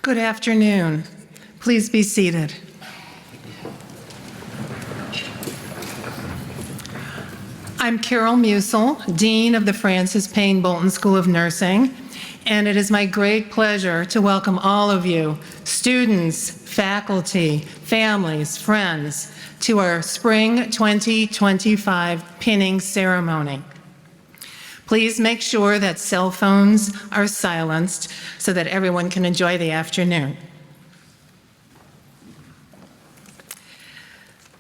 Good afternoon. Please be seated. I'm Carol Musil, Dean of the Frances Payne Bolton School of Nursing, and it is my great pleasure to welcome all of you, students, faculty, families, friends, to our Spring 2025 pinning ceremony. Please make sure that cell phones are silenced so that everyone can enjoy the afternoon.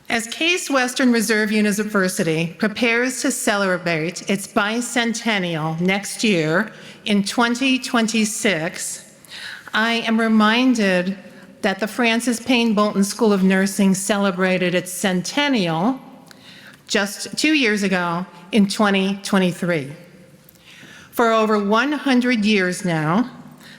As Case Western Reserve University prepares to celebrate its bicentennial next year in 2026, I am reminded that the Frances Payne Bolton School of Nursing celebrated its centennial just 2 years ago in 2023. For over 100 years now,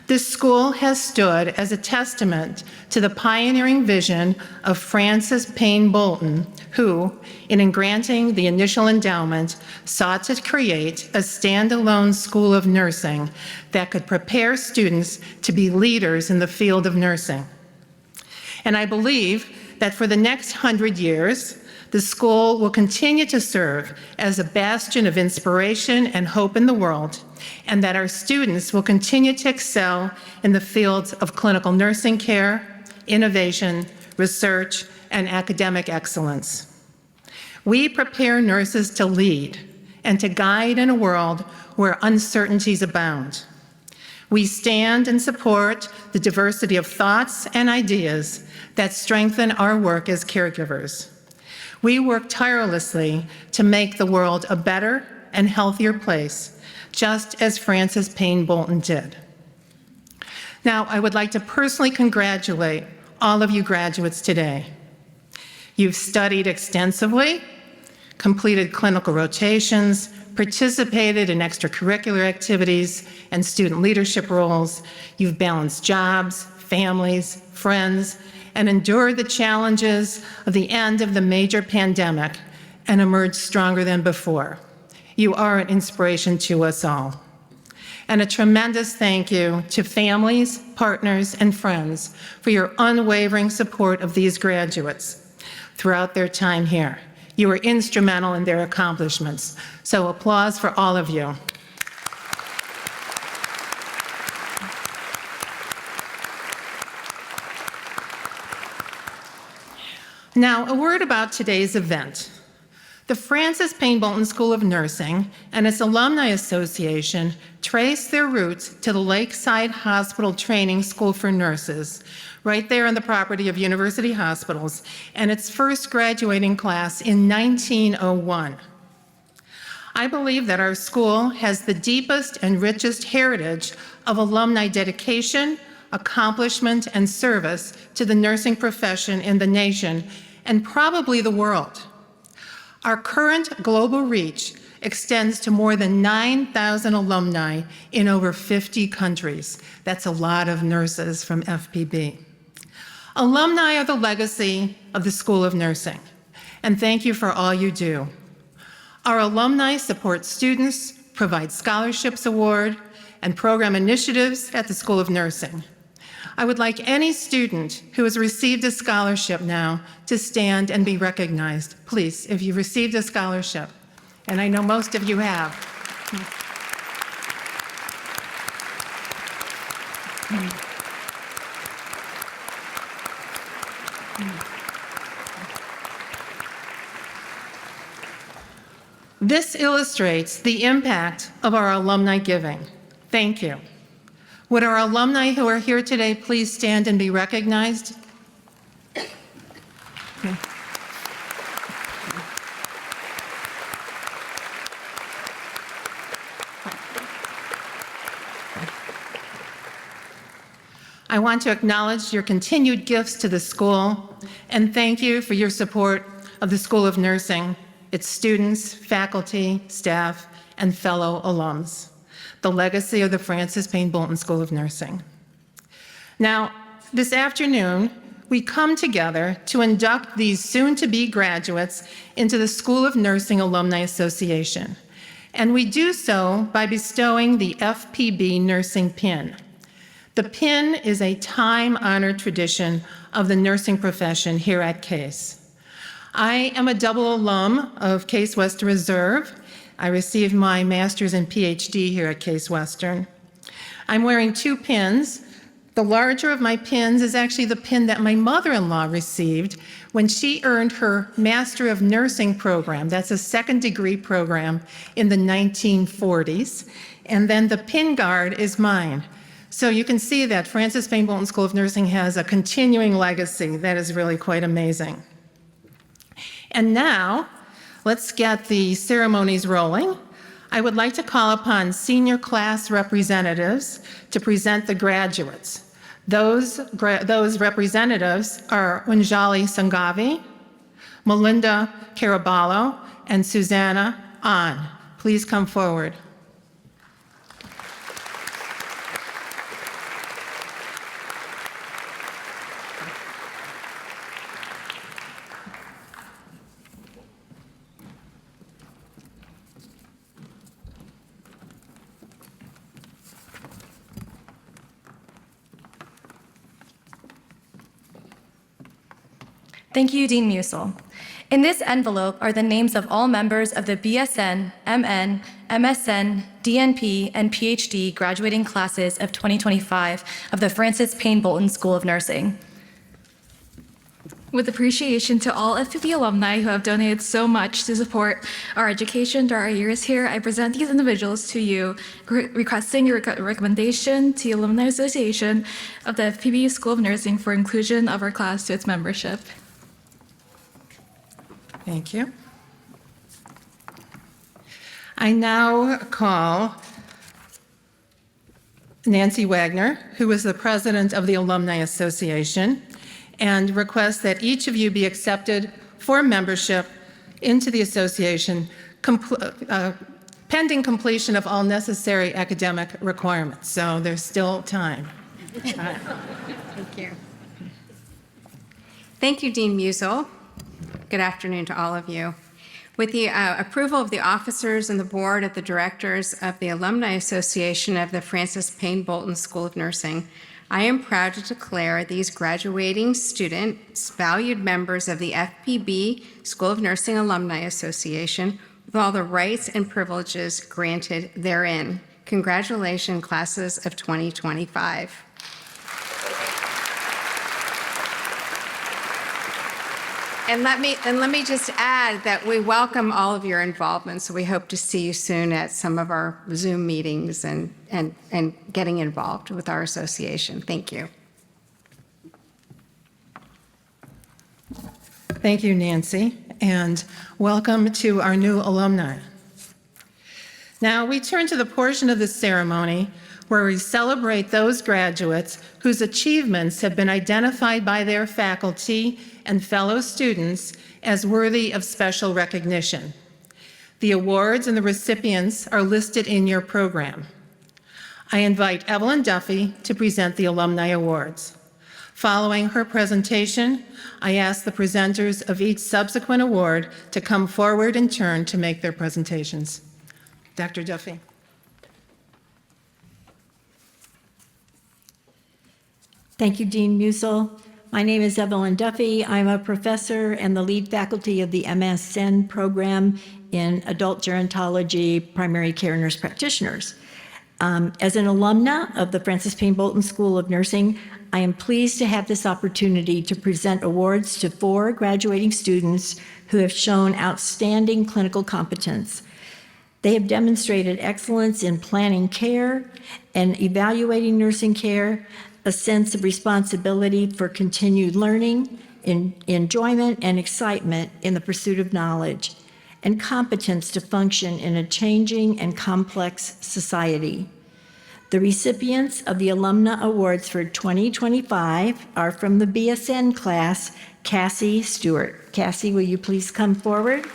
this school has stood as a testament to the pioneering vision of Frances Payne Bolton, who, in granting the initial endowment, sought to create a standalone school of nursing that could prepare students to be leaders in the field of nursing. And I believe that for the next 100 years, the school will continue to serve as a bastion of inspiration and hope in the world, and that our students will continue to excel in the fields of clinical nursing care, innovation, research, and academic excellence. We prepare nurses to lead and to guide in a world where uncertainties abound. We stand and support the diversity of thoughts and ideas that strengthen our work as caregivers. We work tirelessly to make the world a better and healthier place, just as Frances Payne Bolton did. Now, I would like to personally congratulate all of you graduates today. You've studied extensively, completed clinical rotations, participated in extracurricular activities and student leadership roles. You've balanced jobs, families, friends, and endured the challenges of the end of the major pandemic and emerged stronger than before. You are an inspiration to us all. And a tremendous thank you to families, partners, and friends for your unwavering support of these graduates throughout their time here. You were instrumental in their accomplishments, so applause for all of you. Now, a word about today's event. The Frances Payne Bolton School of Nursing and its Alumni Association trace their roots to the Lakeside Hospital Training School for Nurses, right there on the property of University Hospitals, and its first graduating class in 1901. I believe that our school has the deepest and richest heritage of alumni dedication, accomplishment, and service to the nursing profession in the nation and probably the world. Our current global reach extends to more than 9,000 alumni in over 50 countries. That's a lot of nurses from FPB. Alumni are the legacy of the School of Nursing, and thank you for all you do. Our alumni support students, provide scholarships award, and program initiatives at the School of Nursing. I would like any student who has received a scholarship now to stand and be recognized. Please, if you received a scholarship, and I know most of you have. This illustrates the impact of our alumni giving. Thank you. Would our alumni who are here today please stand and be recognized? I want to acknowledge your continued gifts to the school and thank you for your support of the School of Nursing, its students, faculty, staff, and fellow alums, the legacy of the Frances Payne Bolton School of Nursing. Now, this afternoon, we come together to induct these soon-to-be graduates into the School of Nursing Alumni Association, and we do so by bestowing the FPB Nursing Pin. The pin is a time-honored tradition of the nursing profession here at Case. I am a double alum of Case Western Reserve. I received my master's and PhD here at Case Western. I'm wearing 2 pins. The larger of my pins is actually the pin that my mother-in-law received when she earned her Master of Nursing program. That's a second-degree program in the 1940s. And then the pin guard is mine. So you can see that Francis Payne Bolton School of Nursing has a continuing legacy. That is really quite amazing. And now, let's get the ceremonies rolling. I would like to call upon senior class representatives to present the graduates. Those representatives are Unjali Sangavi, Melinda Caraballo, and Susanna Ahn. Please come forward. Thank you, Dean Musil. In this envelope are the names of all members of the BSN, MN, MSN, DNP, and PhD graduating classes of 2025 of the Francis Payne Bolton School of Nursing. With appreciation to all FPB alumni who have donated so much to support our education during our years here, I present these individuals to you, requesting your recommendation to the Alumni Association of the FPB School of Nursing for inclusion of our class to its membership. Thank you. I now call Nancy Wagner, who is the president of the Alumni Association, and request that each of you be accepted for membership into the association pending completion of all necessary academic requirements. So there's still time. Thank you. Thank you, Dean Musil. Good afternoon to all of you. With the approval of the officers and the board of the directors of the Alumni Association of the Francis Payne Bolton School of Nursing, I am proud to declare these graduating students valued members of the FPB School of Nursing Alumni Association with all the rights and privileges granted therein. Congratulations, classes of 2025. And let me just add that we welcome all of your involvement. So we hope to see you soon at some of our Zoom meetings and getting involved with our association. Thank you. Thank you, Nancy, and welcome to our new alumni. Now we turn to the portion of the ceremony where we celebrate those graduates whose achievements have been identified by their faculty and fellow students as worthy of special recognition. The awards and the recipients are listed in your program. I invite Evelyn Duffy to present the Alumni Awards. Following her presentation, I ask the presenters of each subsequent award to come forward in turn to make their presentations. Dr. Duffy. Thank you, Dean Musil. My name is Evelyn Duffy. I'm a professor and the lead faculty of the MSN program in adult gerontology, primary care nurse practitioners. As an alumna of the Francis Payne Bolton School of Nursing, I am pleased to have this opportunity to present awards to 4 graduating students who have shown outstanding clinical competence. They have demonstrated excellence in planning care and evaluating nursing care, a sense of responsibility for continued learning, enjoyment and excitement in the pursuit of knowledge, and competence to function in a changing and complex society. The recipients of the Alumna Awards for 2025 are from the BSN class, Cassie Stewart. Cassie, will you please come forward?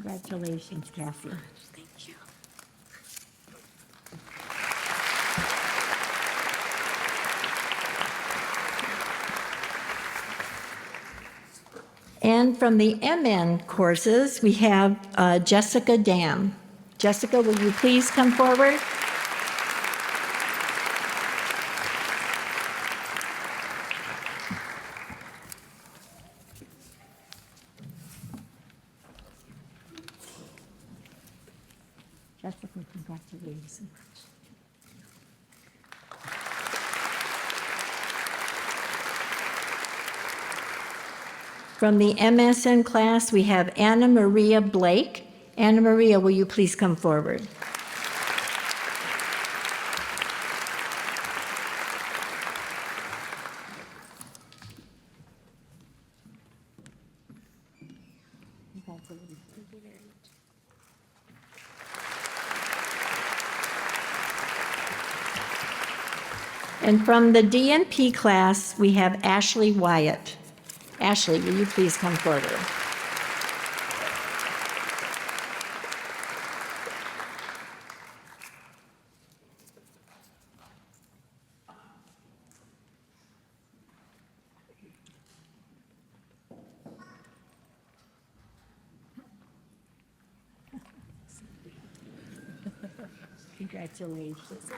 Congratulations, Cassie. Thank you. And from the MN courses, we have Jessica Dam. Jessica, will you please come forward? Jessica, congratulations. From the MSN class, we have Anna Maria Blake. Anna Maria, will you please come forward? And from the DNP class, we have Ashley Wyatt. Ashley, will you please come forward? Congratulations.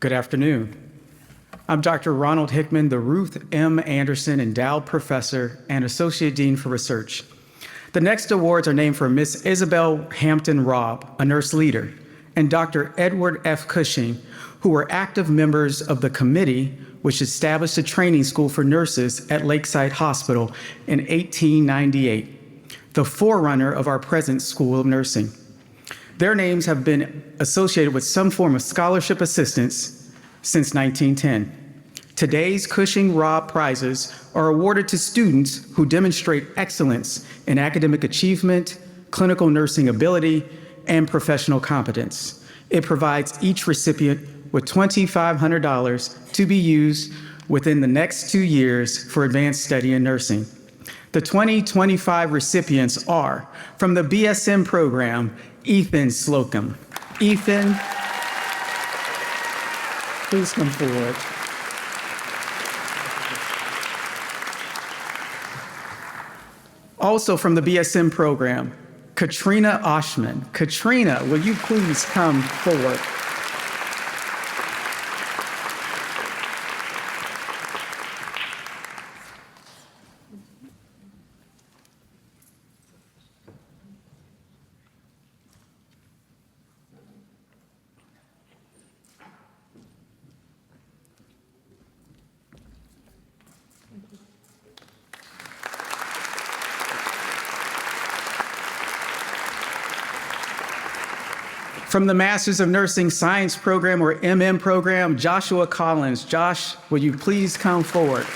Good afternoon. I'm Dr. Ronald Hickman, the Ruth M. Anderson Endowed Professor and Associate Dean for Research. The next awards are named for Miss Isabel Hampton Robb, a nurse leader, and Dr. Edward F. Cushing, who were active members of the committee which established a training school for nurses at Lakeside Hospital in 1898, the forerunner of our present School of Nursing. Their names have been associated with some form of scholarship assistance since 1910. Today's Cushing-Robb prizes are awarded to students who demonstrate excellence in academic achievement, clinical nursing ability, and professional competence. It provides each recipient with $2,500 to be used within the next 2 years for advanced study in nursing. The 2025 recipients are, from the BSN program, Ethan Slocum. Ethan, please come forward. Also from the BSN program, Katrina Oshman. Katrina, will you please come forward? From the Masters of Nursing Science program, or MM program, Joshua Collins. Josh, will you please come forward?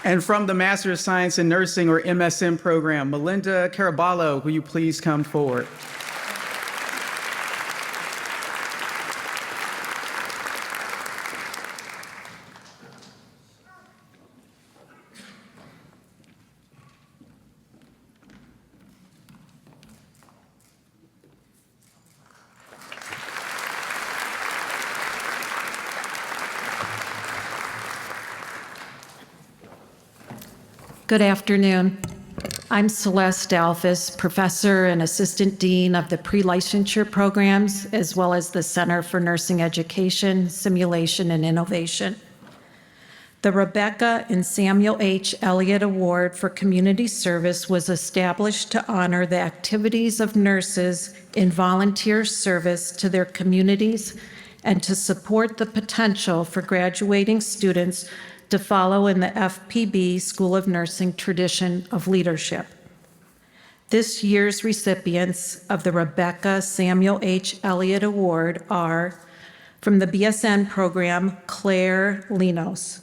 And from the Master of Science in Nursing, or MSN program, Melinda Caraballo, will you please come forward? Good afternoon. I'm Celeste Alphys, Professor and Assistant Dean of the Pre-Licensure Programs, as well as the Center for Nursing Education, Simulation, and Innovation. The Rebecca and Samuel H. Elliott Award for Community Service was established to honor the activities of nurses in volunteer service to their communities and to support the potential for graduating students to follow in the FPB School of Nursing tradition of leadership. This year's recipients of the Rebecca Samuel H. Elliott Award are, from the BSN program, Claire Linos.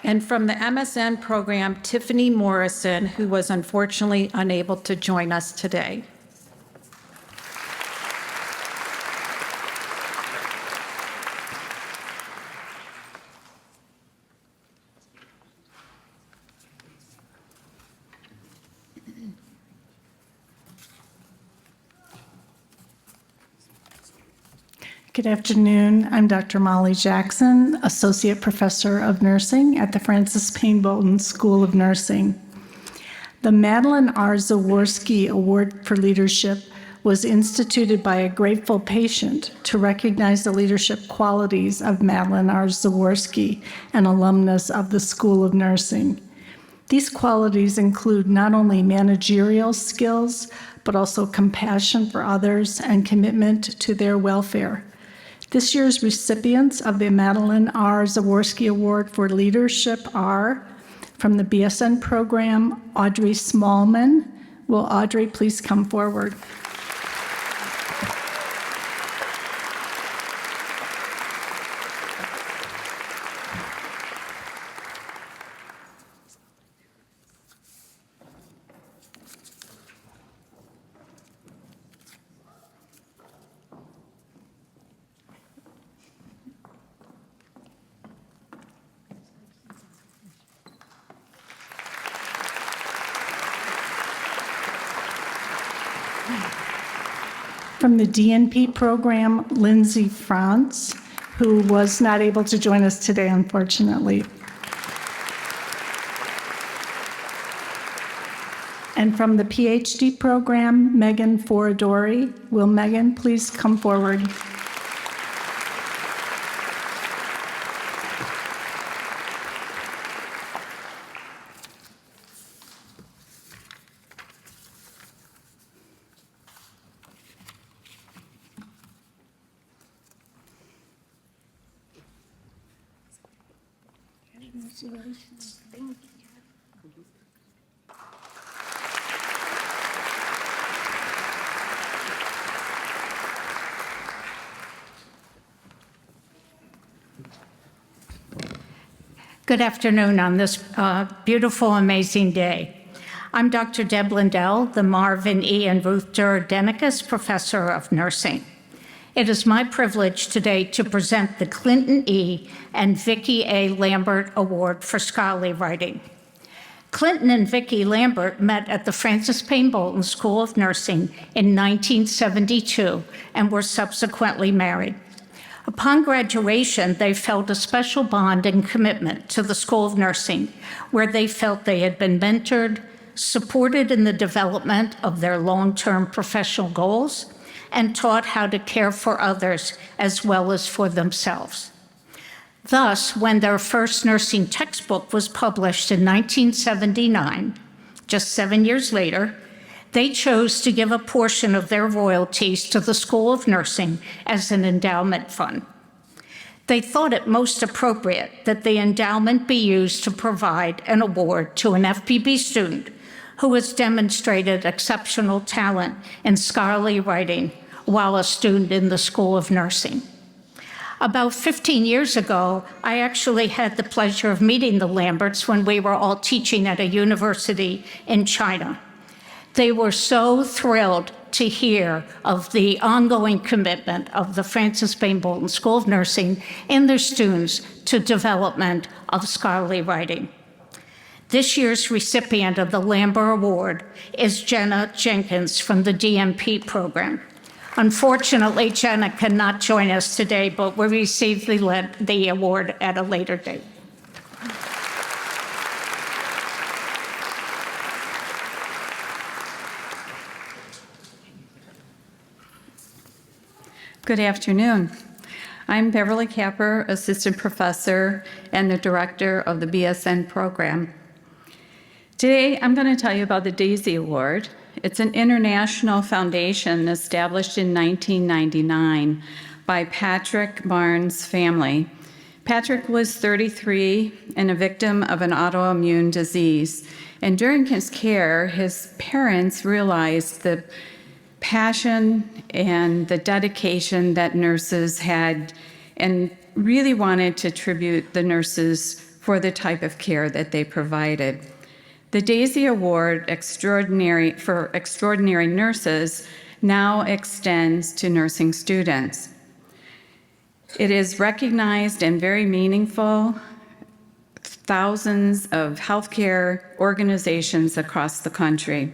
And from the MSN program, Tiffany Morrison, who was unfortunately unable to join us today. Good afternoon. I'm Dr. Molly Jackson, Associate Professor of Nursing at the Francis Payne Bolton School of Nursing. The Madeline R. Zaworski Award for Leadership was instituted by a grateful patient to recognize the leadership qualities of Madeline R. Zaworski, an alumnus of the School of Nursing. These qualities include not only managerial skills, but also compassion for others and commitment to their welfare. This year's recipients of the Madeline R. Zaworski Award for Leadership are, from the BSN program, Audrey Smallman. Will Audrey please come forward? From the DNP program, Lindsay Franz, who was not able to join us today, unfortunately. And from the PhD program, Megan Foradori. Will Megan please come forward? Good afternoon on this beautiful, amazing day. I'm Dr. Deb Lindell, the Marvin E. and Ruth Durr Denicus Professor of Nursing. It is my privilege today to present the Clinton E. and Vicki A. Lambert Award for Scholarly Writing. Clinton and Vicki Lambert met at the Francis Payne Bolton School of Nursing in 1972 and were subsequently married. Upon graduation, they felt a special bond and commitment to the School of Nursing, where they felt they had been mentored, supported in the development of their long-term professional goals, and taught how to care for others as well as for themselves. Thus, when their first nursing textbook was published in 1979, just 7 years later, they chose to give a portion of their royalties to the School of Nursing as an endowment fund. They thought it most appropriate that the endowment be used to provide an award to an FPB student who has demonstrated exceptional talent in scholarly writing while a student in the School of Nursing. About 15 years ago, I actually had the pleasure of meeting the Lamberts when we were all teaching at a university in China. They were so thrilled to hear of the ongoing commitment of the Francis Payne Bolton School of Nursing and their students to development of scholarly writing. This year's recipient of the Lambert Award is Jenna Jenkins from the DNP program. Unfortunately, Jenna cannot join us today, but will receive the award at a later date. Good afternoon. I'm Beverly Capper, Assistant Professor and the Director of the BSN program. Today, I'm going to tell you about the DAISY Award. It's an international foundation established in 1999 by Patrick Barnes' family. Patrick was 33 and a victim of an autoimmune disease. And during his care, his parents realized the passion and the dedication that nurses had and really wanted to tribute the nurses for the type of care that they provided. The DAISY Award for Extraordinary Nurses now extends to nursing students. It is recognized and very meaningful. Thousands of healthcare organizations across the country.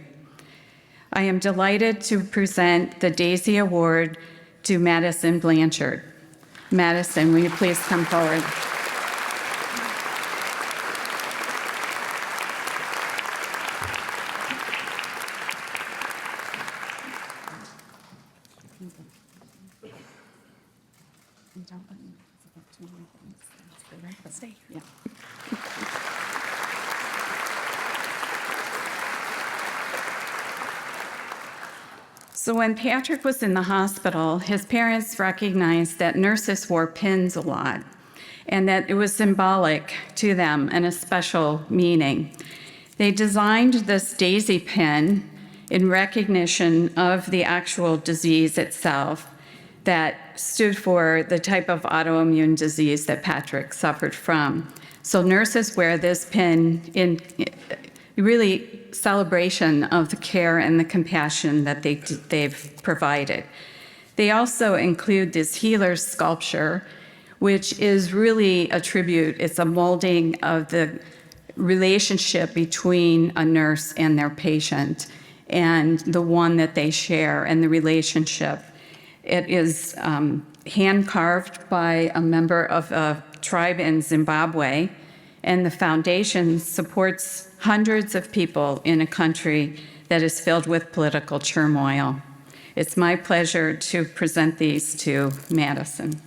I am delighted to present the DAISY Award to Madison Blanchard. Madison, will you please come forward? So when Patrick was in the hospital, his parents recognized that nurses wore pins a lot and that it was symbolic to them and a special meaning. They designed this DAISY pin in recognition of the actual disease itself that stood for the type of autoimmune disease that Patrick suffered from. So nurses wear this pin in really celebration of the care and the compassion that they've provided. They also include this healer's sculpture, which is really a tribute. It's a molding of the relationship between a nurse and their patient and the one that they share and the relationship. It is hand-carved by a member of a tribe in Zimbabwe, and the foundation supports hundreds of people in a country that is filled with political turmoil. It's my pleasure to present these to Madison.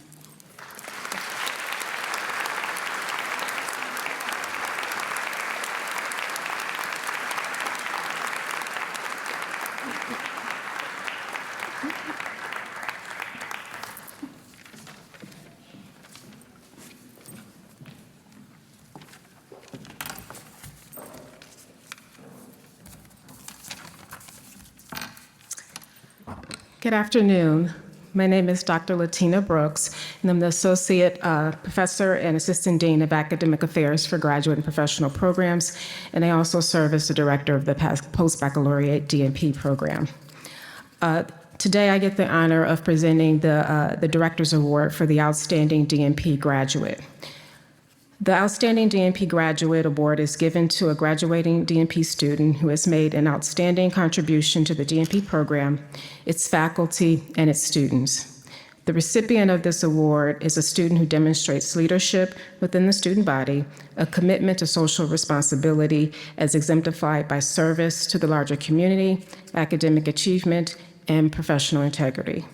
Good afternoon. My name is Dr. Latina Brooks, and I'm the Associate Professor and Assistant Dean of Academic Affairs for Graduate and Professional Programs, and I also serve as the Director of the Post-Baccalaureate DNP program. Today, I get the honor of presenting the Director's Award for the Outstanding DNP Graduate. The Outstanding DNP Graduate Award is given to a graduating DNP student who has made an outstanding contribution to the DNP program, its faculty, and its students. The recipient of this award is a student who demonstrates leadership within the student body, a commitment to social responsibility as exemplified by service to the larger community, academic achievement, and professional integrity.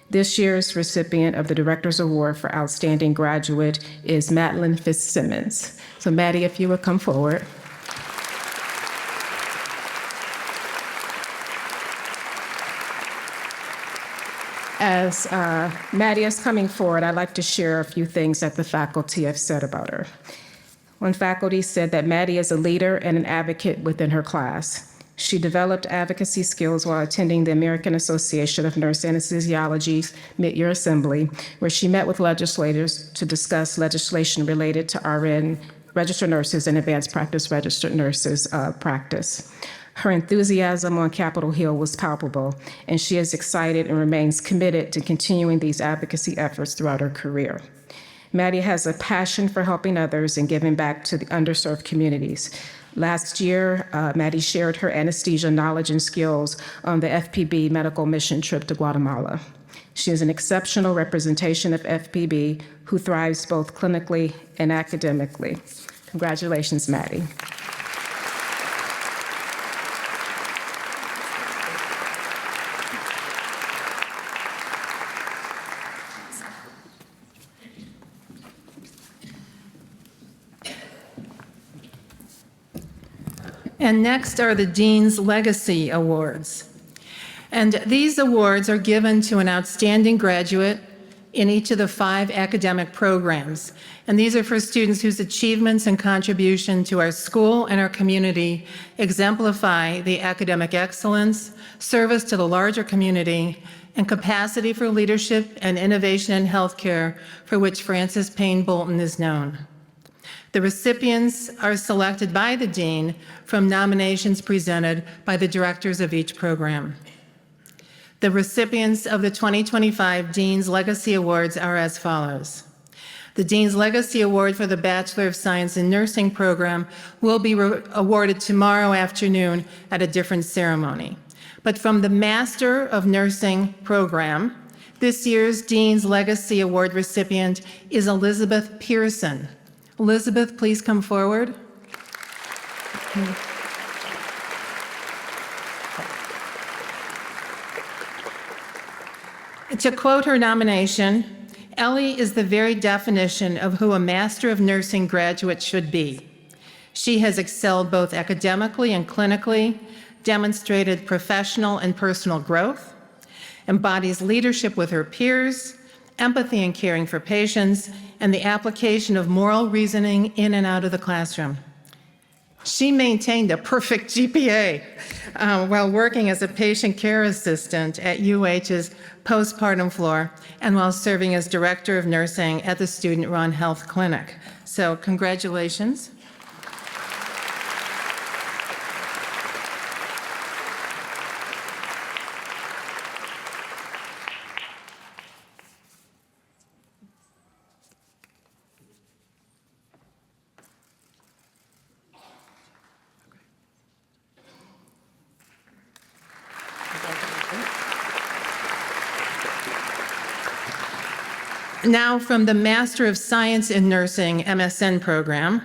This year's recipient of the Director's Award for Outstanding Graduate is Madeline Fitzsimmons. So Maddie, if you would come forward. As Maddie is coming forward, I'd like to share a few things that the faculty have said about her. One faculty said that Maddie is a leader and an advocate within her class. She developed advocacy skills while attending the American Association of Nurse Anesthesiology's mid-year assembly, where she met with legislators to discuss legislation related to RN registered nurses and advanced practice registered nurses practice. Her enthusiasm on Capitol Hill was palpable, and she is excited and remains committed to continuing these advocacy efforts throughout her career. Maddie has a passion for helping others and giving back to the underserved communities. Last year, Maddie shared her anesthesia knowledge and skills on the FPB medical mission trip to Guatemala. She is an exceptional representation of FPB who thrives both clinically and academically. Congratulations, Maddie. And next are the Dean's Legacy Awards. And these awards are given to an outstanding graduate in each of the 5 academic programs. And these are for students whose achievements and contribution to our school and our community exemplify the academic excellence, service to the larger community, and capacity for leadership and innovation in healthcare for which Francis Payne Bolton is known. The recipients are selected by the dean from nominations presented by the directors of each program. The recipients of the 2025 Dean's Legacy Awards are as follows. The Dean's Legacy Award for the Bachelor of Science in Nursing program will be awarded tomorrow afternoon at a different ceremony. But from the Master of Nursing program, this year's Dean's Legacy Award recipient is Elizabeth Pearson. Elizabeth, please come forward. To quote her nomination, Ellie is the very definition of who a Master of Nursing graduate should be. She has excelled both academically and clinically, demonstrated professional and personal growth, embodies leadership with her peers, empathy and caring for patients, and the application of moral reasoning in and out of the classroom. She maintained a perfect GPA while working as a patient care assistant at UH's postpartum floor and while serving as director of nursing at the student-run health clinic. So congratulations. Now, from the Master of Science in Nursing MSN program,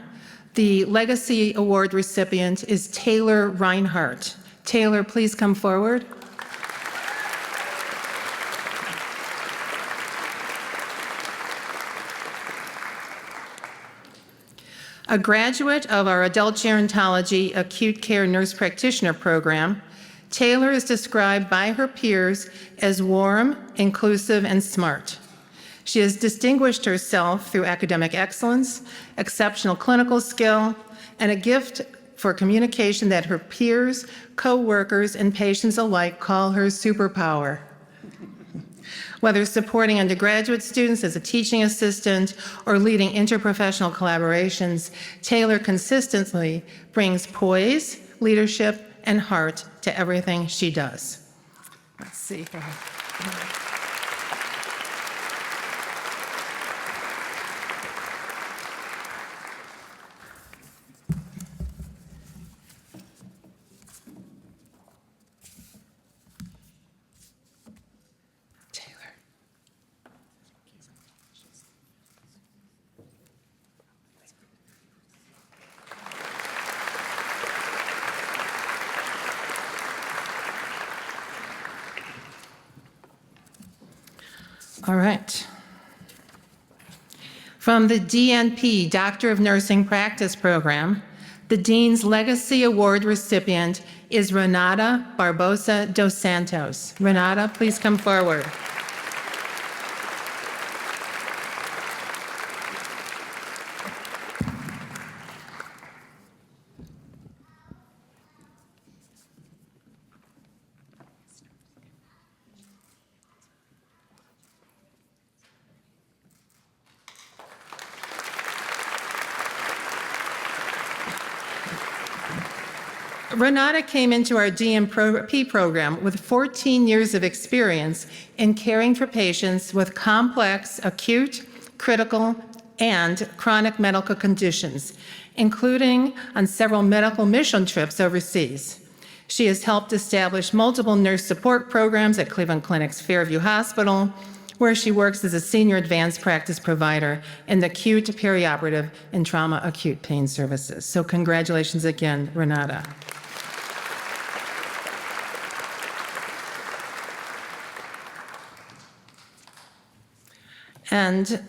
the Legacy Award recipient is Taylor Reinhardt. Taylor, please come forward. A graduate of our Adult Gerontology Acute Care Nurse Practitioner program, Taylor is described by her peers as warm, inclusive, and smart. She has distinguished herself through academic excellence, exceptional clinical skill, and a gift for communication that her peers, co-workers, and patients alike call her superpower. Whether supporting undergraduate students as a teaching assistant or leading interprofessional collaborations, Taylor consistently brings poise, leadership, and heart to everything she does. Let's see. All right. From the DNP, Doctor of Nursing Practice program, the Dean's Legacy Award recipient is Renata Barbosa dos Santos. Renata, please come forward. Renata came into our DNP program with 14 years of experience in caring for patients with complex, acute, critical, and chronic medical conditions, including on several medical mission trips overseas. She has helped establish multiple nurse support programs at Cleveland Clinic's Fairview Hospital, where she works as a senior advanced practice provider in the acute, perioperative, and trauma acute pain services. So congratulations again, Renata. And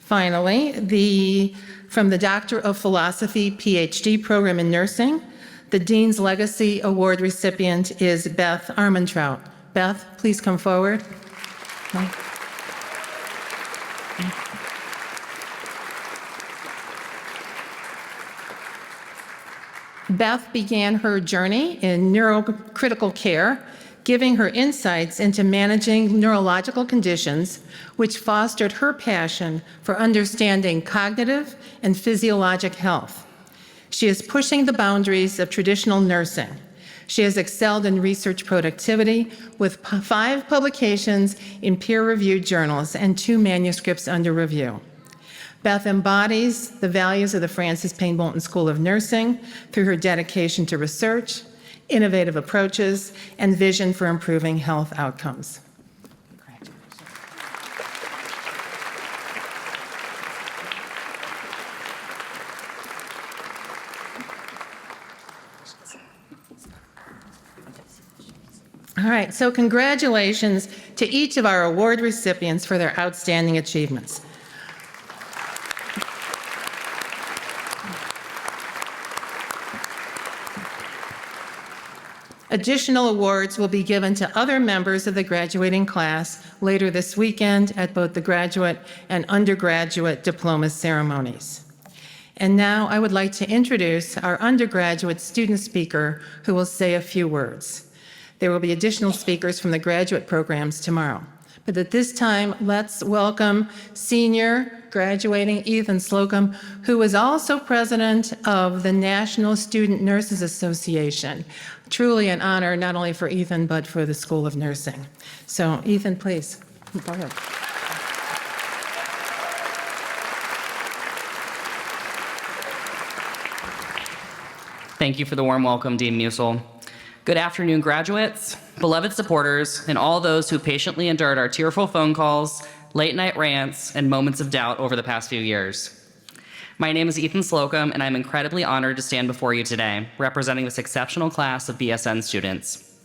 finally, from the Doctor of Philosophy PhD program in nursing, The Dean's Legacy Award recipient is Beth Armentrout. Beth, please come forward. Beth began her journey in neurocritical care, giving her insights into managing neurological conditions, which fostered her passion for understanding cognitive and physiologic health. She is pushing the boundaries of traditional nursing. She has excelled in research productivity with 5 publications in peer-reviewed journals and 2 manuscripts under review. Beth embodies the values of the Francis Payne Bolton School of Nursing through her dedication to research, innovative approaches, and vision for improving health outcomes. All right, so congratulations to each of our award recipients for their outstanding achievements. Additional awards will be given to other members of the graduating class later this weekend at both the graduate and undergraduate diploma ceremonies. And now I would like to introduce our undergraduate student speaker who will say a few words. There will be additional speakers from the graduate programs tomorrow. But at this time, let's welcome senior graduating Ethan Slocum, who is also president of the National Student Nurses Association. Truly an honor, not only for Ethan, but for the School of Nursing. So Ethan, please, go ahead. Thank you for the warm welcome, Dean Musil. Good afternoon, graduates, beloved supporters, and all those who patiently endured our tearful phone calls, late-night rants, and moments of doubt over the past few years. My name is Ethan Slocum, and I'm incredibly honored to stand before you today, representing this exceptional class of BSN students.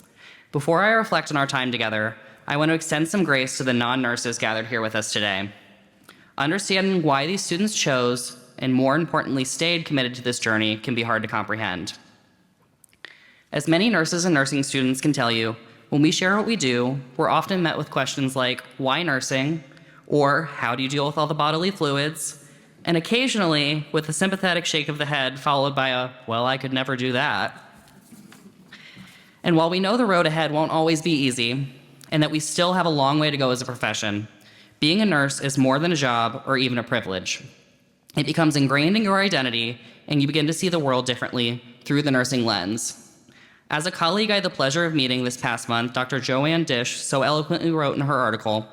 Before I reflect on our time together, I want to extend some grace to the non-nurses gathered here with us today. Understanding why these students chose, and more importantly, stayed committed to this journey can be hard to comprehend. As many nurses and nursing students can tell you, when we share what we do, we're often met with questions like, why nursing? Or how do you deal with all the bodily fluids? And occasionally, with a sympathetic shake of the head followed by a, well, I could never do that. And while we know the road ahead won't always be easy, and that we still have a long way to go as a profession, being a nurse is more than a job or even a privilege. It becomes ingrained in your identity, and you begin to see the world differently through the nursing lens. As a colleague I had the pleasure of meeting this past month, Dr. Joanne Dish so eloquently wrote in her article,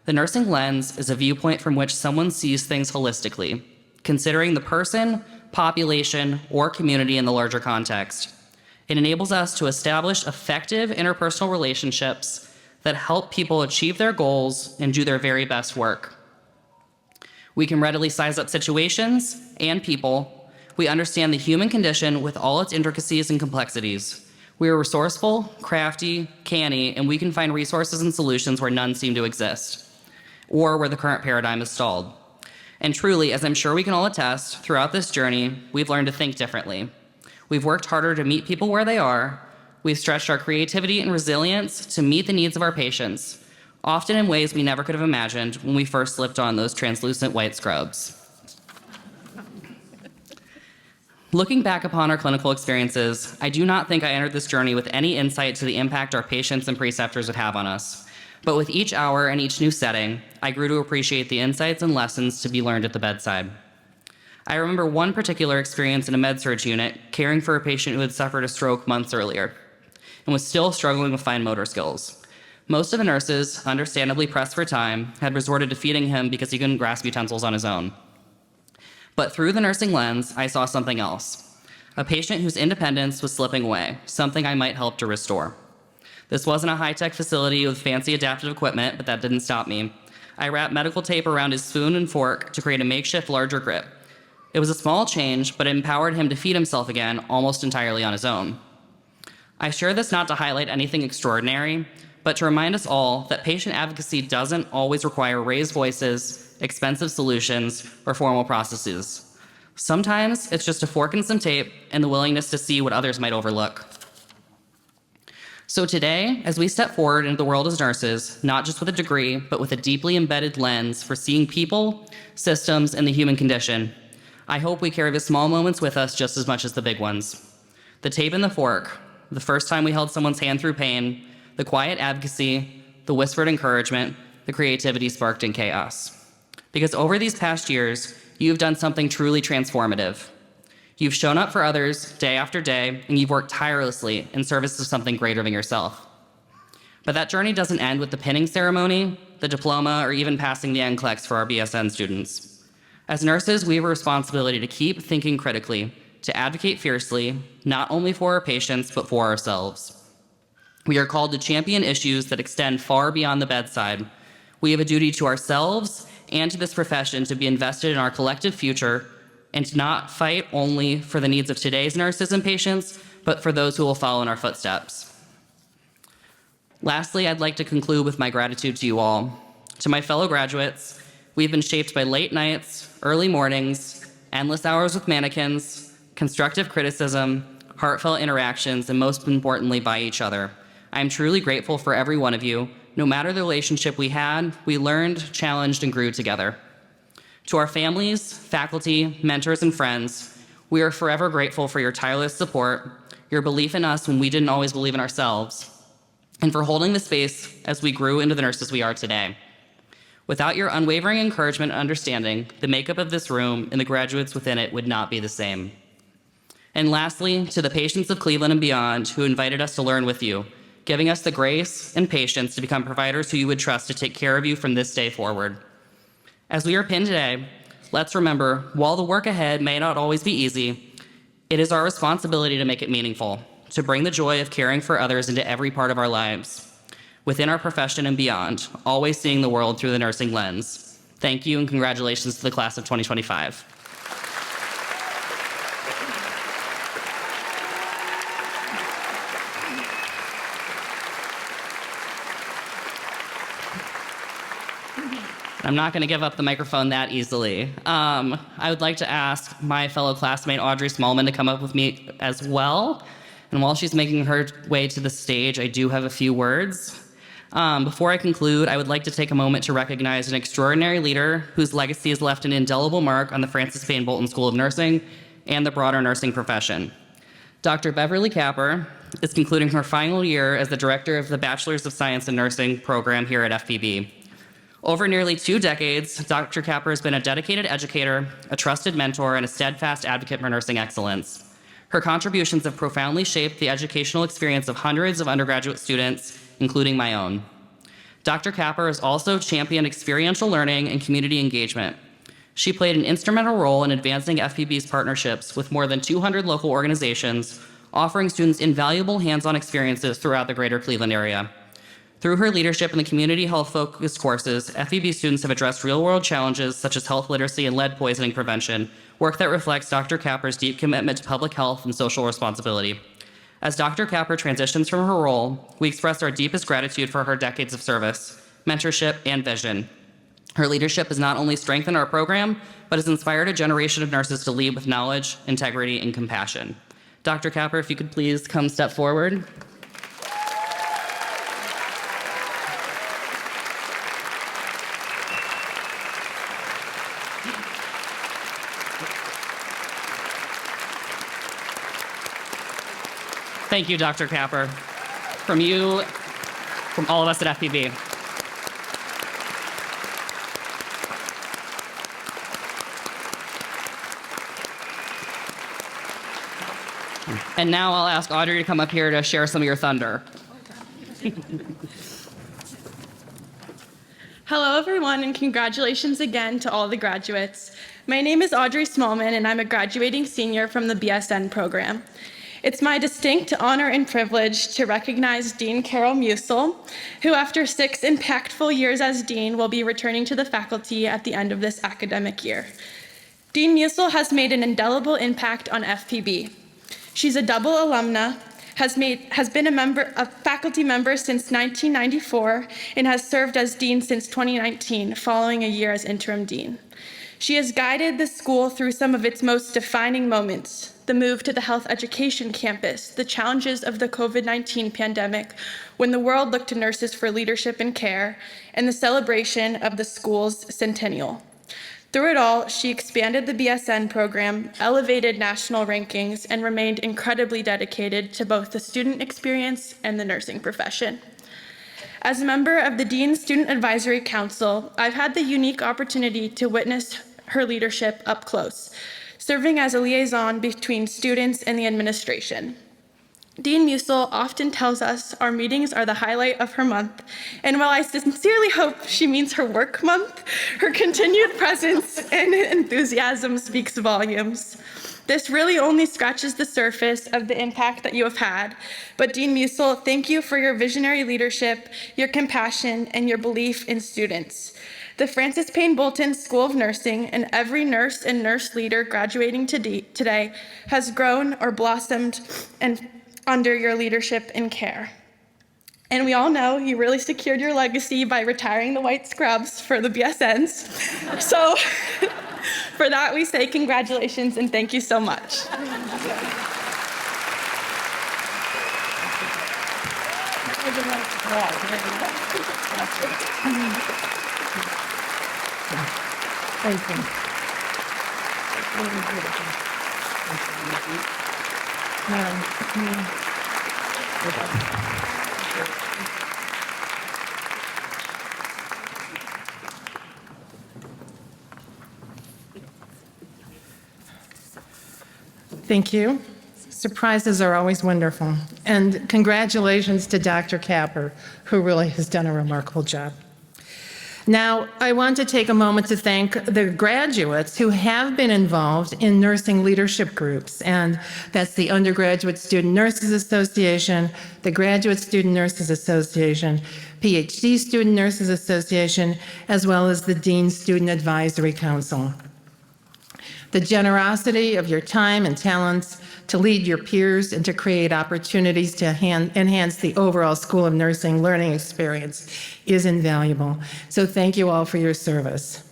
the nursing lens is a viewpoint from which someone sees things holistically, considering the person, population, or community in the larger context. It enables us to establish effective interpersonal relationships that help people achieve their goals and do their very best work. We can readily size up situations and people. We understand the human condition with all its intricacies and complexities. We are resourceful, crafty, canny, and we can find resources and solutions where none seem to exist, or where the current paradigm is stalled. And truly, as I'm sure we can all attest, throughout this journey, we've learned to think differently. We've worked harder to meet people where they are. We've stretched our creativity and resilience to meet the needs of our patients, often in ways we never could have imagined when we first slipped on those translucent white scrubs. Looking back upon our clinical experiences, I do not think I entered this journey with any insight to the impact our patients and preceptors would have on us. But with each hour and each new setting, I grew to appreciate the insights and lessons to be learned at the bedside. I remember one particular experience in a med-surg unit, caring for a patient who had suffered a stroke months earlier and was still struggling with fine motor skills. Most of the nurses, understandably pressed for time, had resorted to feeding him because he couldn't grasp utensils on his own. But through the nursing lens, I saw something else. A patient whose independence was slipping away, something I might help to restore. This wasn't a high-tech facility with fancy adaptive equipment, but that didn't stop me. I wrapped medical tape around his spoon and fork to create a makeshift larger grip. It was a small change, but it empowered him to feed himself again almost entirely on his own. I share this not to highlight anything extraordinary, but to remind us all that patient advocacy doesn't always require raised voices, expensive solutions, or formal processes. Sometimes it's just a fork in some tape and the willingness to see what others might overlook. So today, as we step forward into the world as nurses, not just with a degree, but with a deeply embedded lens for seeing people, systems, and the human condition, I hope we carry the small moments with us just as much as the big ones. The tape and the fork, the first time we held someone's hand through pain, the quiet advocacy, the whispered encouragement, the creativity sparked in chaos. Because over these past years, you've done something truly transformative. You've shown up for others day after day, and you've worked tirelessly in service of something greater than yourself. But that journey doesn't end with the pinning ceremony, the diploma, or even passing the NCLEX for our BSN students. As nurses, we have a responsibility to keep thinking critically, to advocate fiercely, not only for our patients, but for ourselves. We are called to champion issues that extend far beyond the bedside. We have a duty to ourselves and to this profession to be invested in our collective future and to not fight only for the needs of today's nurses and patients, but for those who will follow in our footsteps. Lastly, I'd like to conclude with my gratitude to you all. To my fellow graduates, we've been shaped by late nights, early mornings, endless hours with mannequins, constructive criticism, heartfelt interactions, and most importantly, by each other. I am truly grateful for every one of you. No matter the relationship we had, we learned, challenged, and grew together. To our families, faculty, mentors, and friends, we are forever grateful for your tireless support, your belief in us when we didn't always believe in ourselves, and for holding the space as we grew into the nurses we are today. Without your unwavering encouragement and understanding, the makeup of this room and the graduates within it would not be the same. And lastly, to the patients of Cleveland and beyond who invited us to learn with you, giving us the grace and patience to become providers who you would trust to take care of you from this day forward. As we are pinned today, let's remember, while the work ahead may not always be easy, it is our responsibility to make it meaningful, to bring the joy of caring for others into every part of our lives, within our profession and beyond, always seeing the world through the nursing lens. Thank you and congratulations to the class of 2025. I'm not going to give up the microphone that easily. I would like to ask my fellow classmate Audrey Smallman to come up with me as well. And while she's making her way to the stage, I do have a few words. Before I conclude, I would like to take a moment to recognize an extraordinary leader whose legacy has left an indelible mark on the Francis Payne Bolton School of Nursing and the broader nursing profession. Dr. Beverly Capper is concluding her final year as the director of the Bachelor's of Science in Nursing program here at FPB. Over nearly 2 decades, Dr. Capper has been a dedicated educator, a trusted mentor, and a steadfast advocate for nursing excellence. Her contributions have profoundly shaped the educational experience of hundreds of undergraduate students, including my own. Dr. Capper has also championed experiential learning and community engagement. She played an instrumental role in advancing FPB's partnerships with more than 200 local organizations, offering students invaluable hands-on experiences throughout the greater Cleveland area. Through her leadership in the community health-focused courses, FEB students have addressed real-world challenges such as health literacy and lead poisoning prevention, work that reflects Dr. Capper's deep commitment to public health and social responsibility. As Dr. Capper transitions from her role, we express our deepest gratitude for her decades of service, mentorship, and vision. Her leadership has not only strengthened our program, but has inspired a generation of nurses to lead with knowledge, integrity, and compassion. Dr. Capper, if you could please come step forward. Thank you, Dr. Capper. From you, from all of us at FPB. And now I'll ask Audrey to come up here to share some of your thunder. Hello, everyone, and congratulations again to all the graduates. My name is Audrey Smallman, and I'm a graduating senior from the BSN program. It's my distinct honor and privilege to recognize Dean Carol Musil, who after 6 impactful years as dean will be returning to the faculty at the end of this academic year. Dean Musil has made an indelible impact on FPB. She's a double alumna, has been a faculty member since 1994, and has served as dean since 2019, following a year as interim dean. She has guided the school through some of its most defining moments: the move to the health education campus, the challenges of the COVID-19 pandemic, when the world looked to nurses for leadership and care, and the celebration of the school's centennial. Through it all, she expanded the BSN program, elevated national rankings, and remained incredibly dedicated to both the student experience and the nursing profession. As a member of the Dean Student Advisory Council, I've had the unique opportunity to witness her leadership up close, serving as a liaison between students and the administration. Dean Musil often tells us our meetings are the highlight of her month, and while I sincerely hope she means her work month, her continued presence and enthusiasm speaks volumes. This really only scratches the surface of the impact that you have had. But Dean Musil, thank you for your visionary leadership, your compassion, and your belief in students. The Frances Payne Bolton School of Nursing and every nurse and nurse leader graduating today has grown or blossomed under your leadership and care. And we all know you really secured your legacy by retiring the white scrubs for the BSNs. So for that, we say congratulations and thank you so much. Thank you. Thank you. Surprises are always wonderful. And congratulations to Dr. Capper, who really has done a remarkable job. Now, I want to take a moment to thank the graduates who have been involved in nursing leadership groups, and that's the Undergraduate Student Nurses Association, the Graduate Student Nurses Association, PhD Student Nurses Association, as well as the Dean Student Advisory Council. The generosity of your time and talents to lead your peers and to create opportunities to enhance the overall School of Nursing learning experience is invaluable. So thank you all for your service.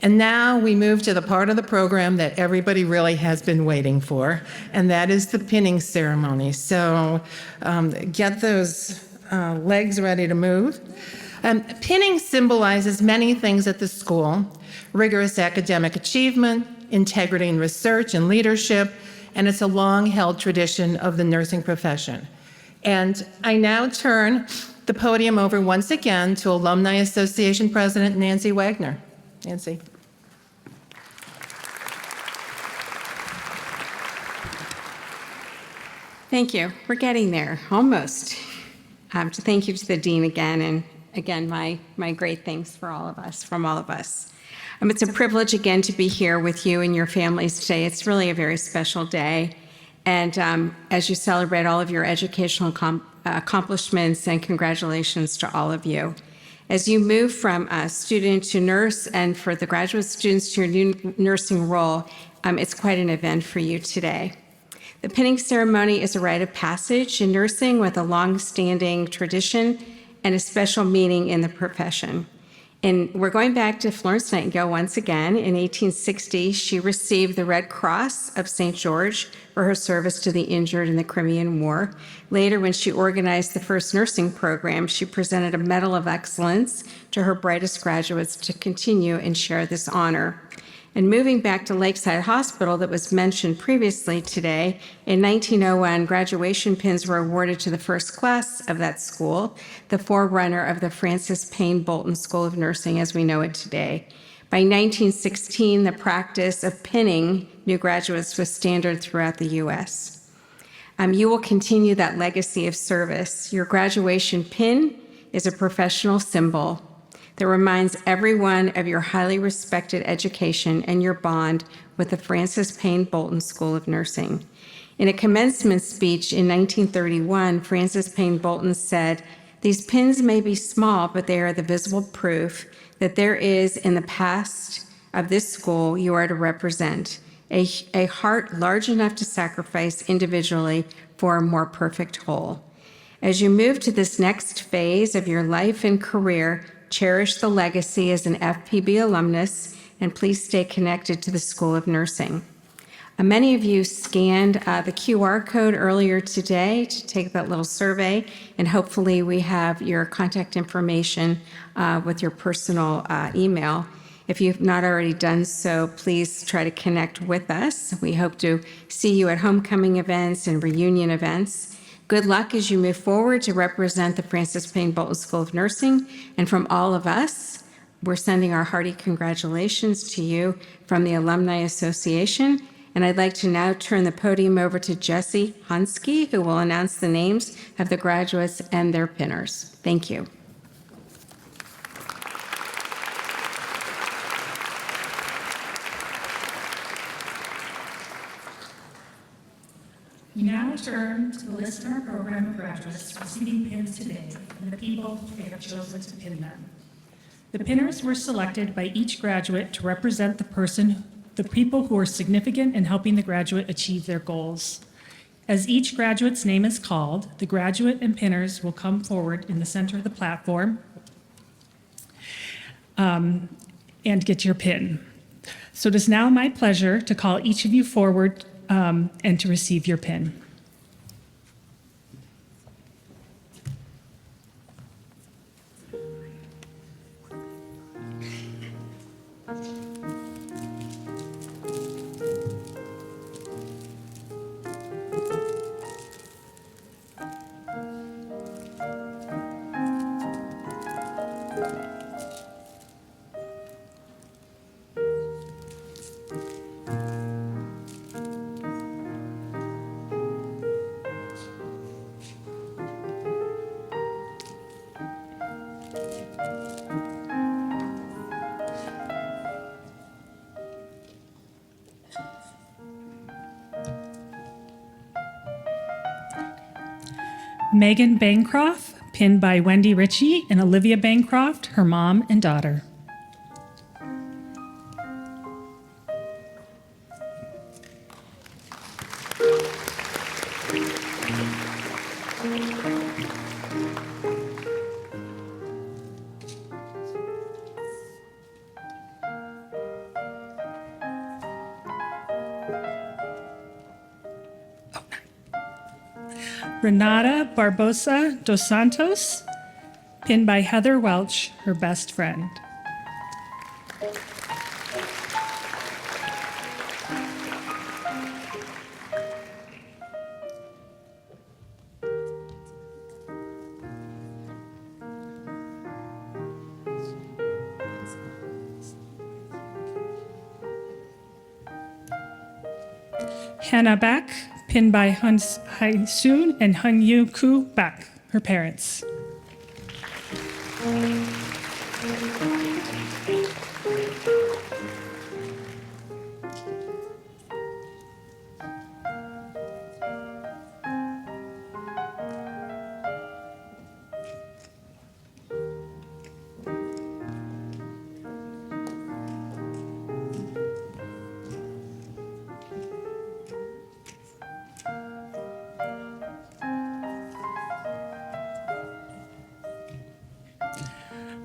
And now we move to the part of the program that everybody really has been waiting for, and that is the pinning ceremony. So get those legs ready to move. Pinning symbolizes many things at the school: rigorous academic achievement, integrity in research and leadership, and it's a long-held tradition of the nursing profession. And I now turn the podium over once again to Alumni Association President Nancy Wagner. Nancy. Thank you. We're getting there, almost. Thank you to the Dean again, and again, my great thanks for all of us, from all of us. It's a privilege again to be here with you and your families today. It's really a very special day. And as you celebrate all of your educational accomplishments, and congratulations to all of you. As you move from student to nurse, and for the graduate students to your new nursing role, it's quite an event for you today. The pinning ceremony is a rite of passage in nursing with a long-standing tradition and a special meaning in the profession. And we're going back to Florence Nightingale once again. In 1860, she received the Red Cross of St. George for her service to the injured in the Crimean War. Later, when she organized the first nursing program, she presented a Medal of Excellence to her brightest graduates to continue and share this honor. And moving back to Lakeside Hospital that was mentioned previously today, in 1901, graduation pins were awarded to the first class of that school, the forerunner of the Frances Payne Bolton School of Nursing as we know it today. By 1916, the practice of pinning new graduates was standard throughout the U.S. You will continue that legacy of service. Your graduation pin is a professional symbol that reminds everyone of your highly respected education and your bond with the Frances Payne Bolton School of Nursing. In a commencement speech in 1931, Frances Payne Bolton said, "These pins may be small, but they are the visible proof that there is in the past of this school you are to represent, a heart large enough to sacrifice individually for a more perfect whole." As you move to this next phase of your life and career, cherish the legacy as an FPB alumnus and please stay connected to the School of Nursing. Many of you scanned the QR code earlier today to take that little survey, and hopefully we have your contact information with your personal email. If you've not already done so, please try to connect with us. We hope to see you at homecoming events and reunion events. Good luck as you move forward to represent the Francis Payne Bolton School of Nursing. And from all of us, we're sending our hearty congratulations to you from the Alumni Association. And I'd like to now turn the podium over to Jesse Hunsky, who will announce the names of the graduates and their pinners. Thank you. We now turn to the list of our program of graduates receiving pins today and the people they have chosen to pin them. The pinners were selected by each graduate to represent the people who are significant in helping the graduate achieve their goals. As each graduate's name is called, the graduate and pinners will come forward in the center of the platform and get your pin. So it is now my pleasure to call each of you forward and to receive your pin. Megan Bancroft, pinned by Wendy Ritchie and Olivia Bancroft, her mom and daughter. Renata Barbosa dos Santos, pinned by Heather Welch, her best friend. Hannah Back, pinned by Han Soon and Han Yu Ku Back, her parents.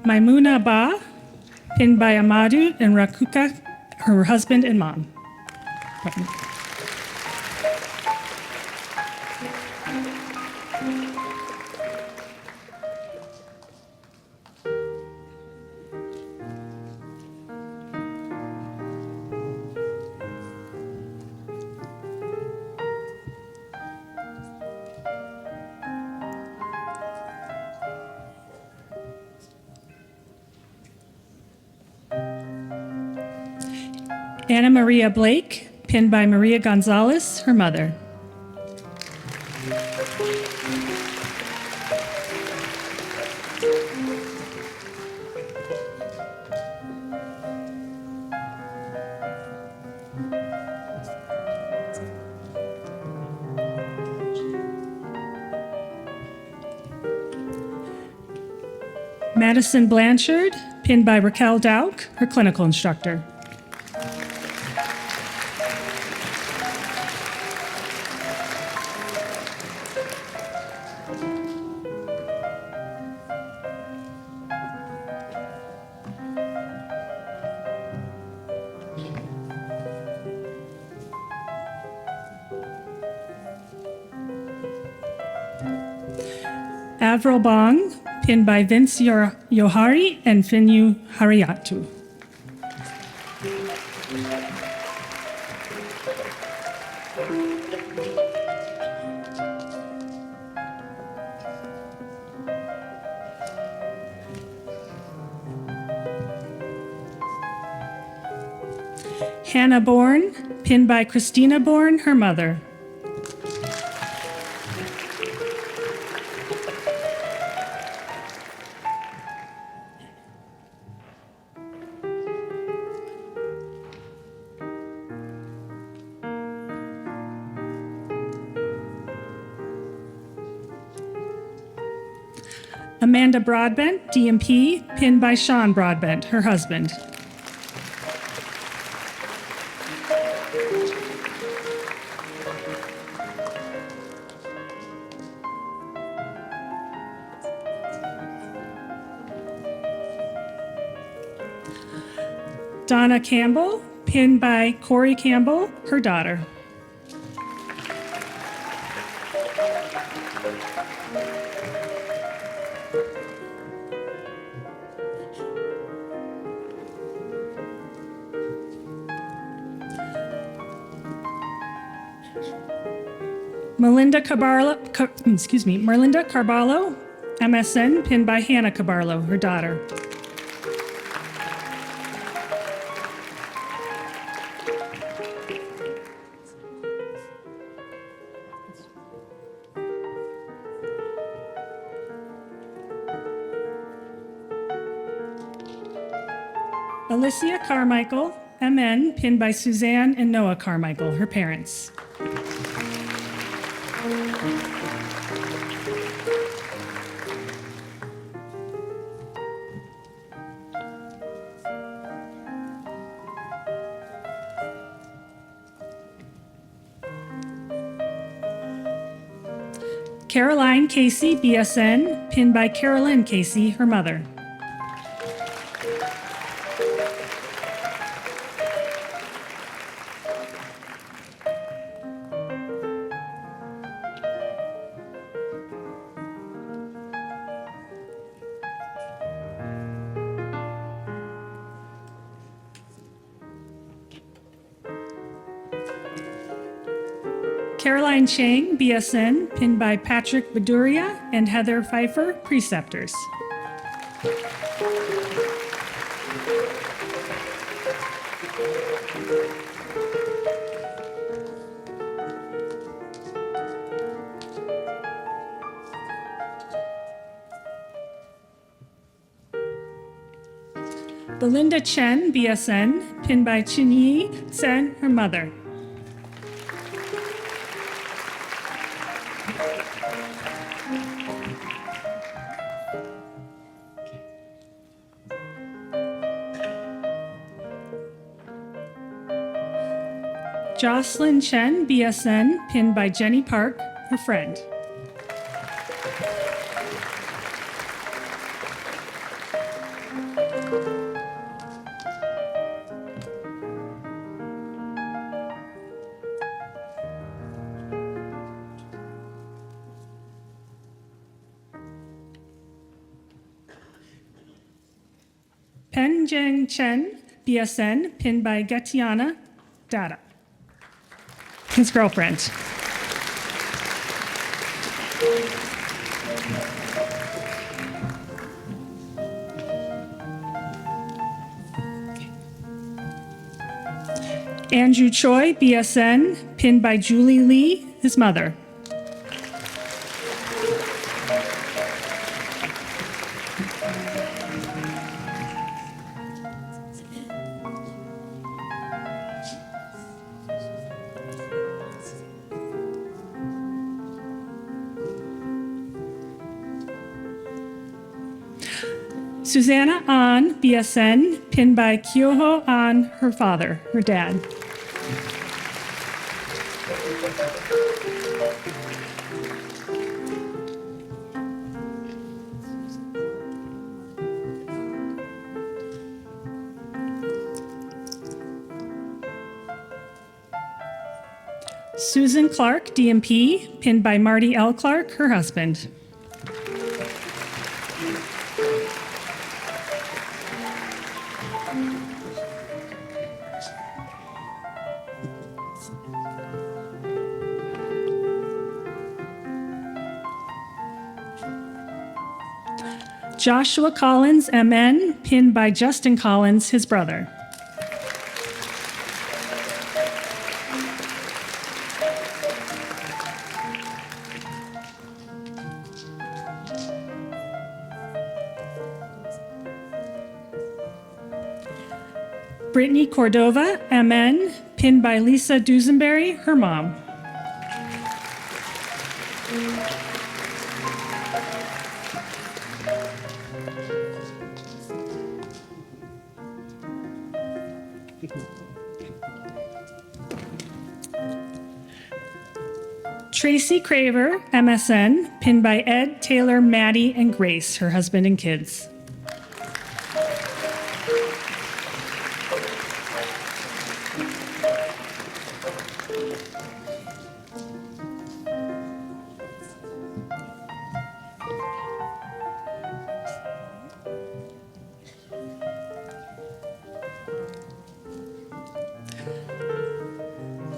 Maimuna Ba, pinned by Amadou and Rakuka, her husband and mom. Anna Maria Blake, pinned by Maria Gonzalez, her mother. Madison Blanchard, pinned by Raquel Dauk, her clinical instructor. Avril Bong, pinned by Vince Yohari and Finyu Hariatu. Hannah Bourne, pinned by Christina Bourne, her mother. Amanda Broadbent, DMP, pinned by Sean Broadbent, her husband. Donna Campbell, pinned by Corey Campbell, her daughter. Merlinda Carballo, MSN, pinned by Hannah Carballo, her daughter. Alicia Carmichael, MN, pinned by Suzanne and Noah Carmichael, her parents. Caroline Casey, BSN, pinned by Carolyn Casey, her mother. Caroline Chang, BSN, pinned by Patrick Beduria and Heather Pfeiffer, preceptors. Belinda Chen, BSN, pinned by Chinyi Sen, her mother. Jocelyn Chen, BSN, pinned by Jenny Park, her friend. Pen Jeng Chen, BSN, pinned by Gatiana Dada, his girlfriend. Andrew Choi, BSN, pinned by Julie Lee, his mother. Susanna An, BSN, pinned by Kyoho An, her father, her dad. Susan Clark, DMP, pinned by Marty L. Clark, her husband. Joshua Collins, MN, pinned by Justin Collins, his brother. Brittany Cordova, MN, pinned by Lisa Dusenberry, her mom. Tracy Craver, MSN, pinned by Ed, Taylor, Maddie, and Grace, her husband and kids.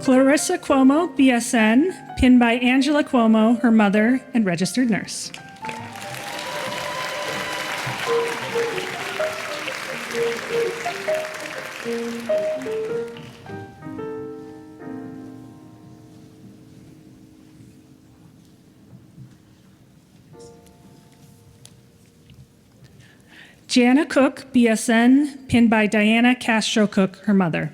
Clarissa Cuomo, BSN, pinned by Angela Cuomo, her mother and registered nurse. Jana Cook, BSN, pinned by Diana Castro Cook, her mother.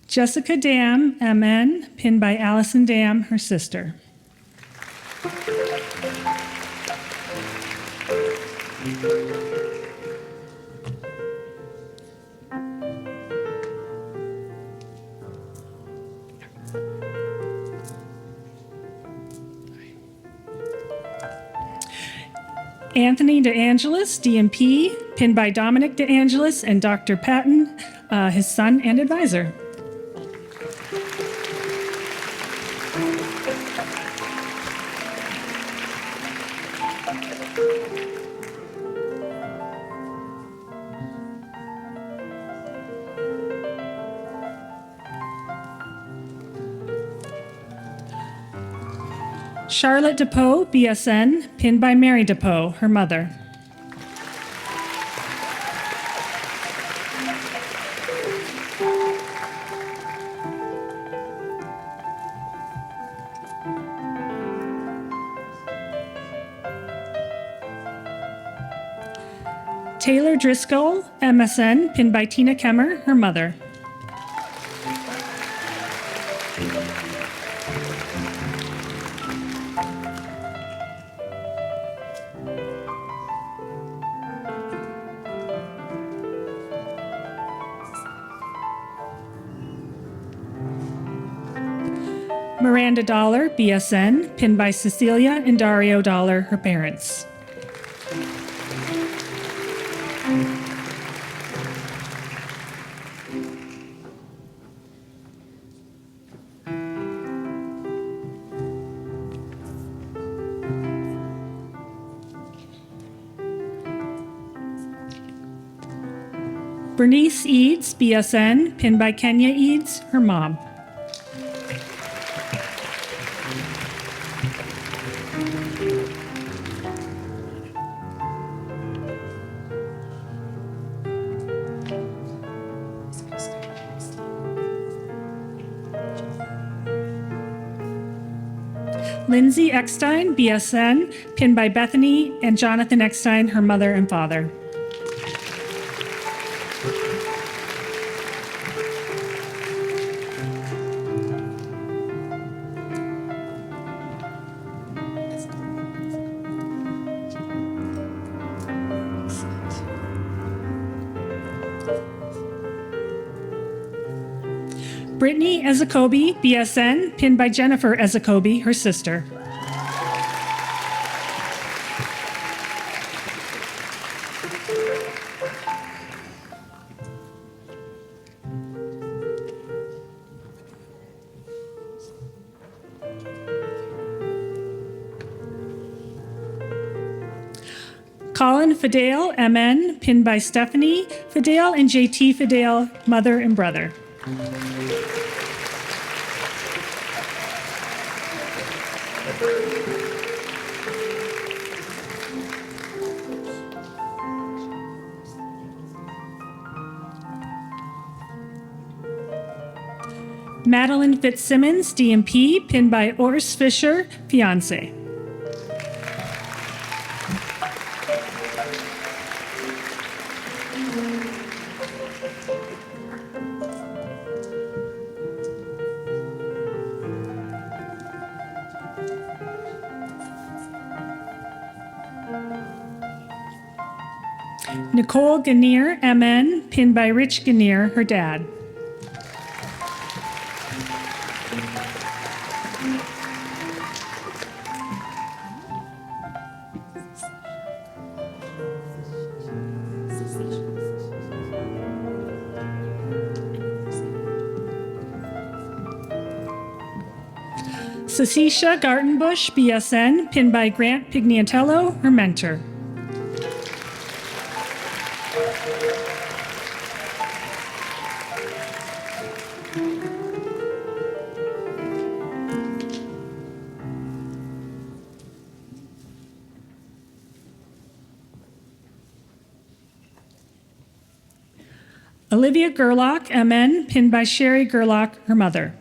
Jessica Dam, MN, pinned by Allison Dam, her sister. Anthony DeAngelis, DNP, pinned by Dominic DeAngelis and Dr. Patton, his son and advisor. Charlotte DePoe, BSN, pinned by Mary DePoe, her mother. Taylor Driscoll, MSN, pinned by Tina Kemmer, her mother. Miranda Dollar, BSN, pinned by Cecilia and Dario Dollar, her parents. Bernice Eads, BSN, pinned by Kenya Eads, her mom. Lindsay Eckstein, BSN, pinned by Bethany and Jonathan Eckstein, her mother and father. Brittany Ezekobi, BSN, pinned by Jennifer Ezekobi, her sister. Colin Fidel, MN, pinned by Stephanie Fidel and JT Fidel, mother and brother. Madeline Fitzsimmons, DMP, pinned by Urs Fischer, fiance. Nicole Gannier, MN, pinned by Rich Gannier, her dad. Cecilia Gartenbush, BSN, pinned by Grant Pignatello, her mentor. Olivia Gerlach, MN, pinned by Sherry Gerlach, her mother.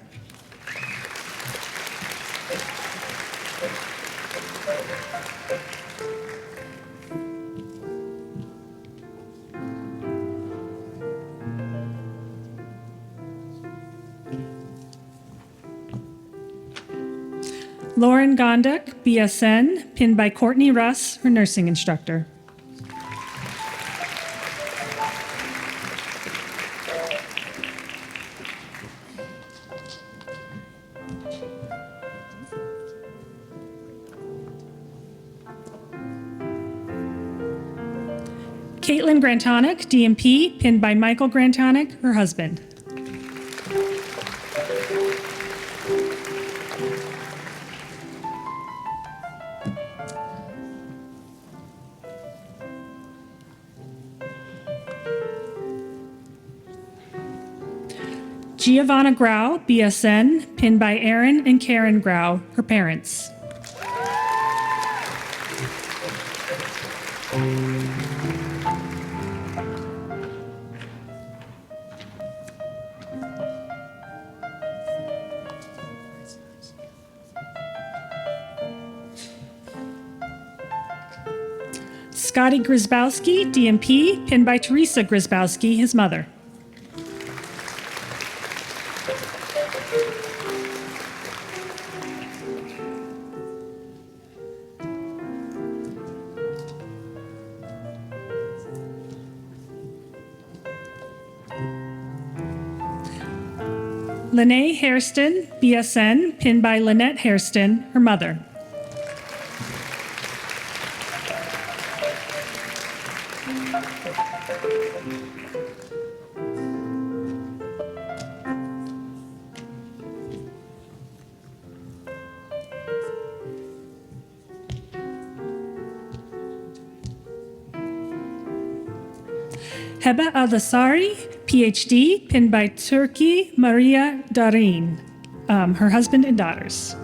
Lauren Gondek, BSN, pinned by Courtney Russ, her nursing instructor. Caitlin Grantonic, DMP, pinned by Michael Grantonic, her husband. Giovanna Grau, BSN, pinned by Aaron and Karen Grau, her parents. Scotty Grisbowski, DMP, pinned by Teresa Grisbowski, his mother. Lene Hairston, BSN, pinned by Lynette Hairston, her mother. Heba Al-Dasari, PhD, pinned by Turki Maria Darin, her husband and daughters.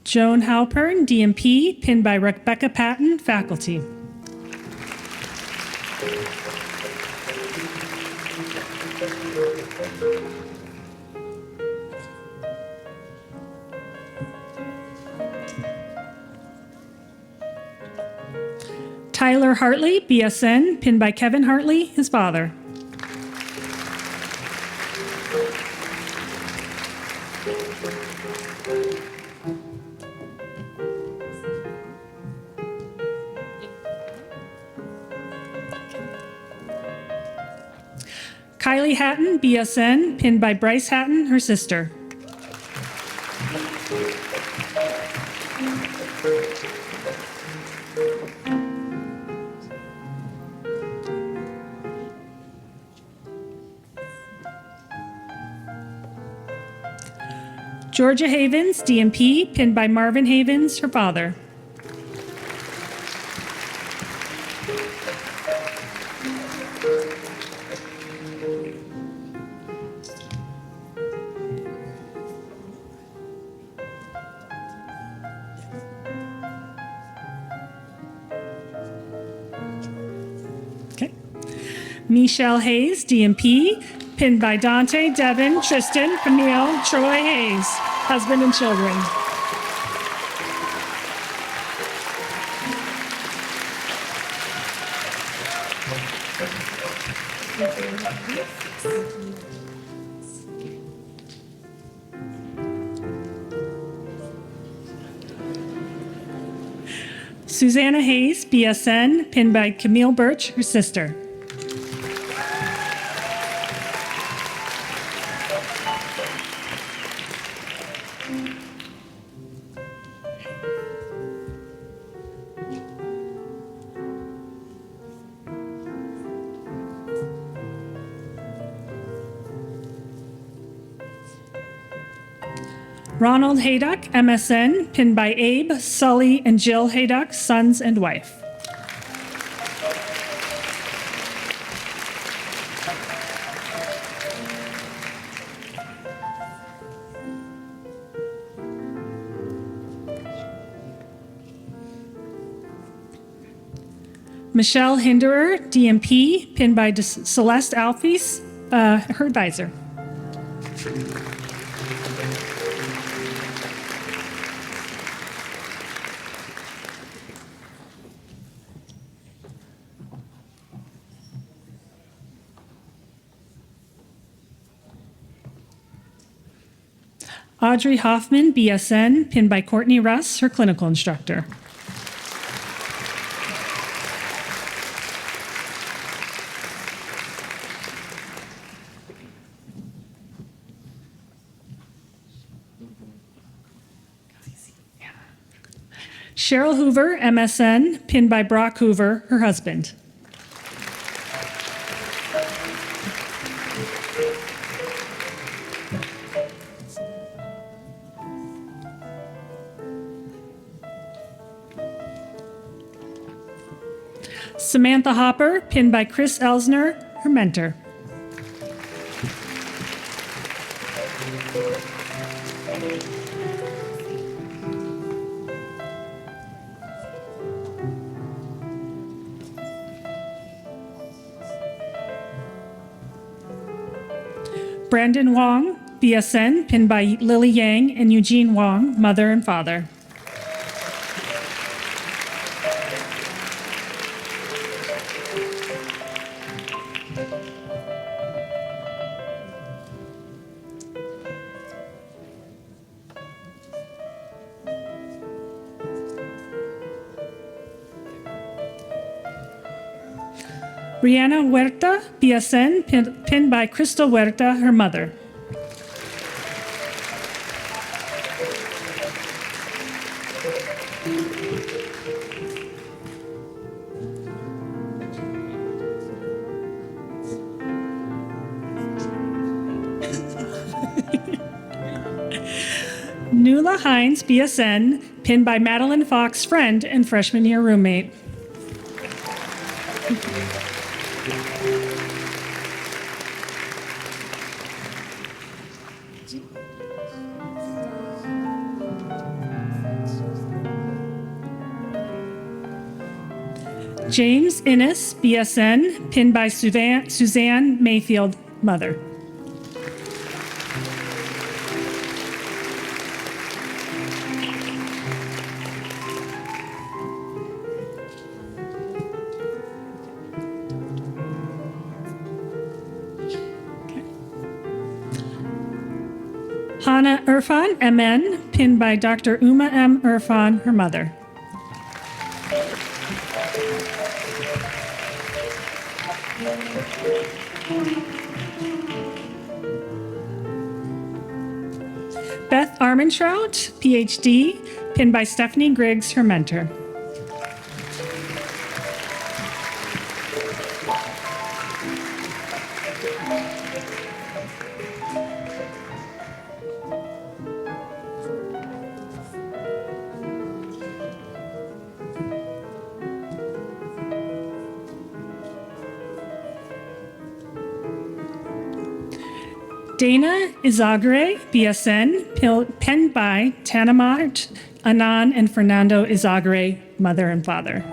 Joan Halpern, DMP, pinned by Rebecca Patton, faculty. Tyler Hartley, BSN, pinned by Kevin Hartley, his father. Kylie Hatton, BSN, pinned by Bryce Hatton, her sister. Georgia Havens, DNP, pinned by Marvin Havens, her father. Okay. Michelle Hayes, DNP, pinned by Dante, Devin, Tristan, Camille, Troy Hayes, husband and children. Susanna Hayes, BSN, pinned by Camille Birch, her sister. Ronald Haydock, MSN, pinned by Abe, Sully, and Jill Haydock, sons and wife. Michelle Hinderer, DMP, pinned by Celeste Alfies, her advisor. Audrey Hoffman, BSN, pinned by Courtney Russ, her clinical instructor. Cheryl Hoover, MSN, pinned by Brock Hoover, her husband. Samantha Hopper, pinned by Chris Elsner, her mentor. Brandon Wong, BSN, pinned by Lily Yang and Eugene Wong, mother and father. Rihanna Huerta, BSN, pinned by Crystal Huerta, her mother. Nuala Hines, BSN, pinned by Madeline Fox, friend and freshman year roommate. James Innes, BSN, pinned by Suzanne Mayfield, mother. Hannah Irfan, MN, pinned by Dr. Uma M. Irfan, her mother. Beth Armentrout, PhD, pinned by Stephanie Griggs, her mentor. Dana Izagre, BSN, penned by Tanamart Anan and Fernando Izagre, mother and father.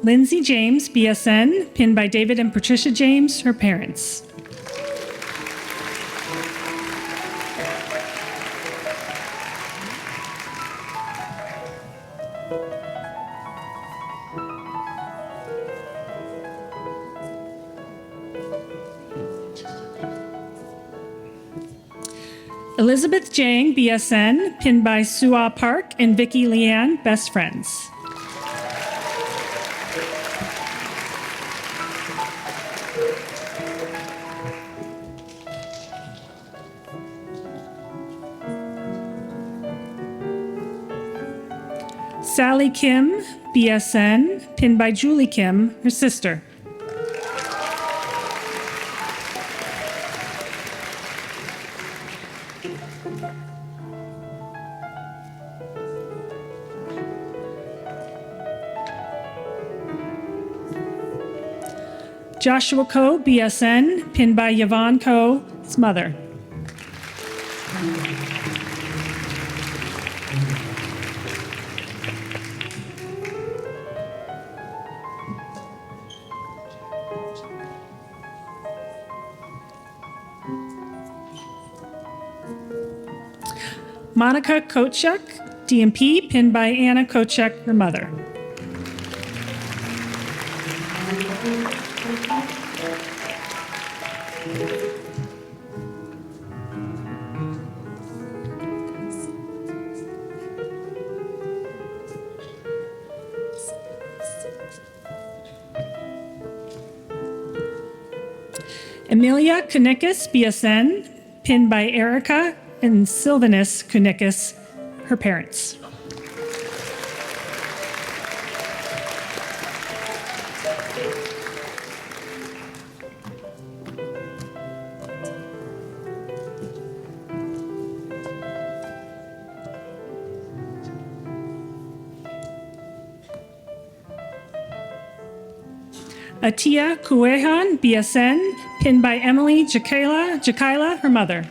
Lindsay James, BSN, pinned by David and Patricia James, her parents. Elizabeth Jang, BSN, pinned by Sua Park and Vicky Leanne, best friends. Sally Kim, BSN, pinned by Julie Kim, her sister. Joshua Coe, BSN, pinned by Yvonne Coe, his mother. Monica Kochuk, DMP, pinned by Anna Kochuk, her mother. Amelia Kunikis, BSN, pinned by Erica and Sylvanus Kunikis, her parents. Atia Kuehan, BSN, pinned by Emily Jakaila, her mother.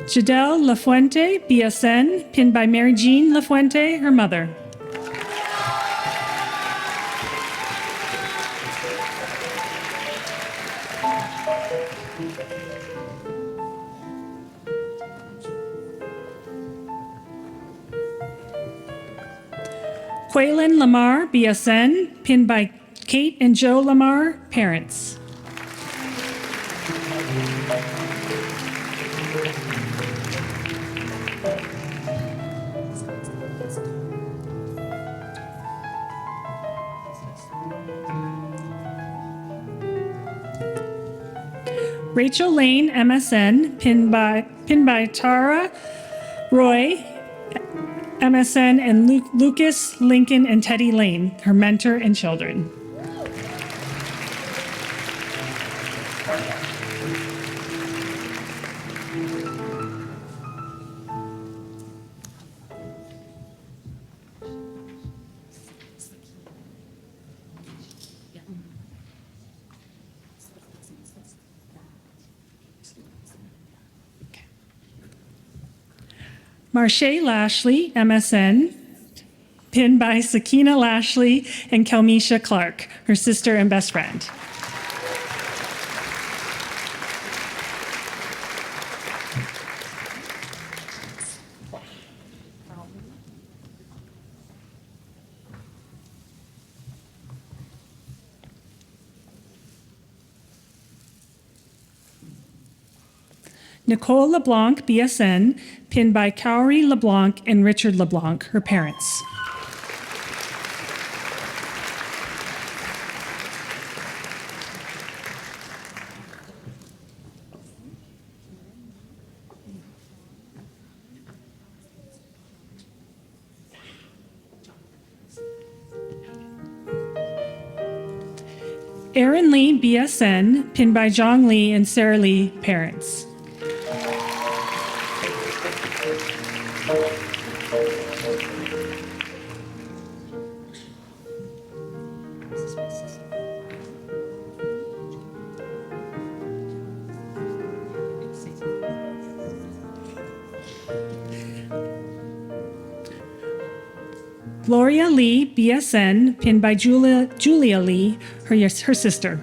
Jadelle Lafuente, BSN, pinned by Mary Jean Lafuente, her mother. Quaylen Lamar, BSN, pinned by Kate and Joe Lamar, parents. Rachel Lane, MSN, pinned by Tara Roy, MSN, and Lucas, Lincoln, and Teddy Lane, her mentor and children. Marche Lashley, MSN, pinned by Sakina Lashley and Kelmisha Clark, her sister and best friend. Nicole LeBlanc, BSN, pinned by Cowrie LeBlanc and Richard LeBlanc, her parents. Erin Lee, BSN, pinned by Zhang Li and Sarah Lee, parents. Gloria Lee, BSN, pinned by Julia Lee, her sister.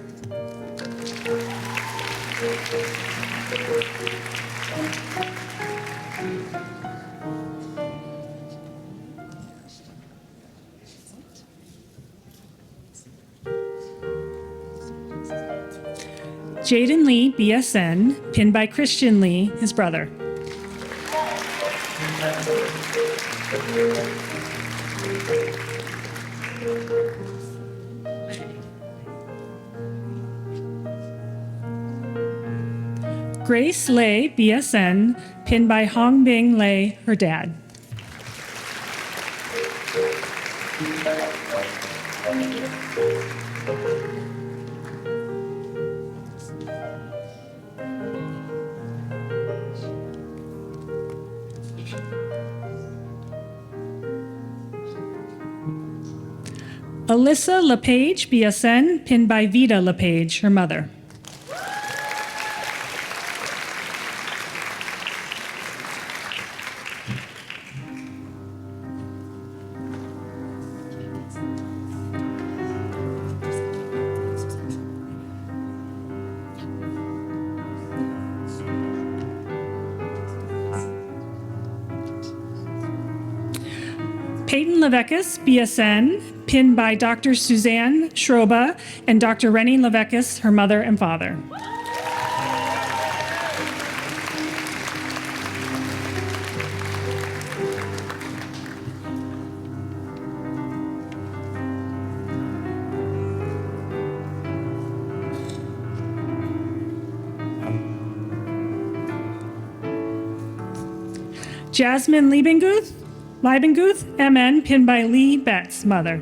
Jaden Lee, BSN, pinned by Christian Lee, his brother. Grace Lei, BSN, pinned by Hong Bing Lei, her dad. Alyssa LePage, BSN, pinned by Vida LePage, her mother. Peyton Levekis, BSN, pinned by Dr. Suzanne Schroba and Dr. Rennie Levekis, her mother and father. Jasmine Liebenguth, MN, pinned by Lee Betts, mother.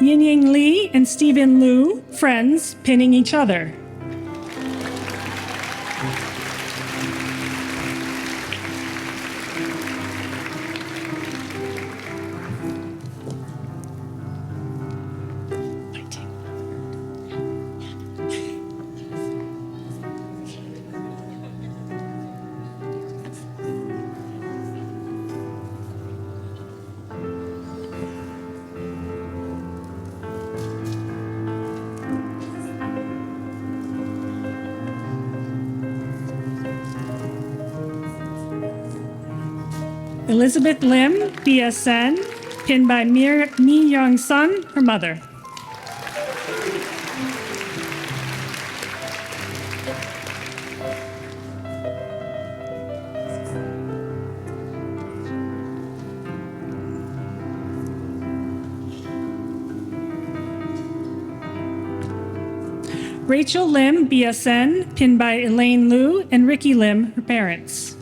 Yin Ying Lee and Stephen Liu, friends, pinning each other. Elizabeth Lim, BSN, pinned by Mi Young Sun, her mother. Rachel Lim, BSN, pinned by Elaine Liu and Ricky Lim, her parents.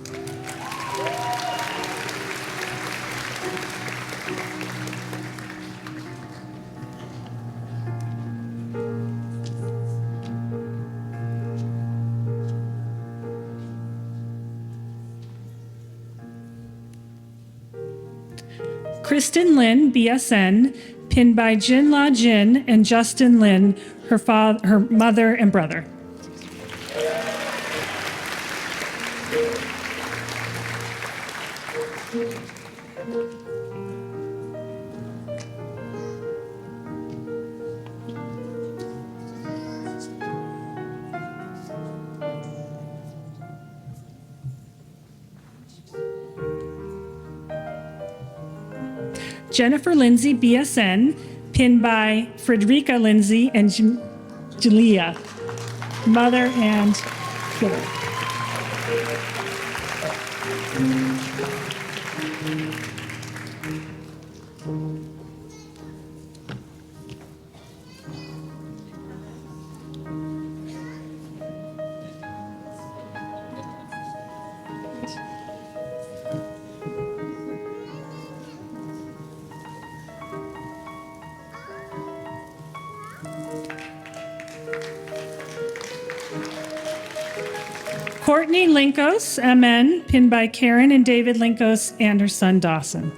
Kristen Lin, BSN, pinned by Jin La Jin and Justin Lin, her mother and brother. Jennifer Lindsay, BSN, pinned by Frederica Lindsay and Julia, mother and killer. Courtney Linkos, MN, pinned by Karen and David Linkos and her son Dawson.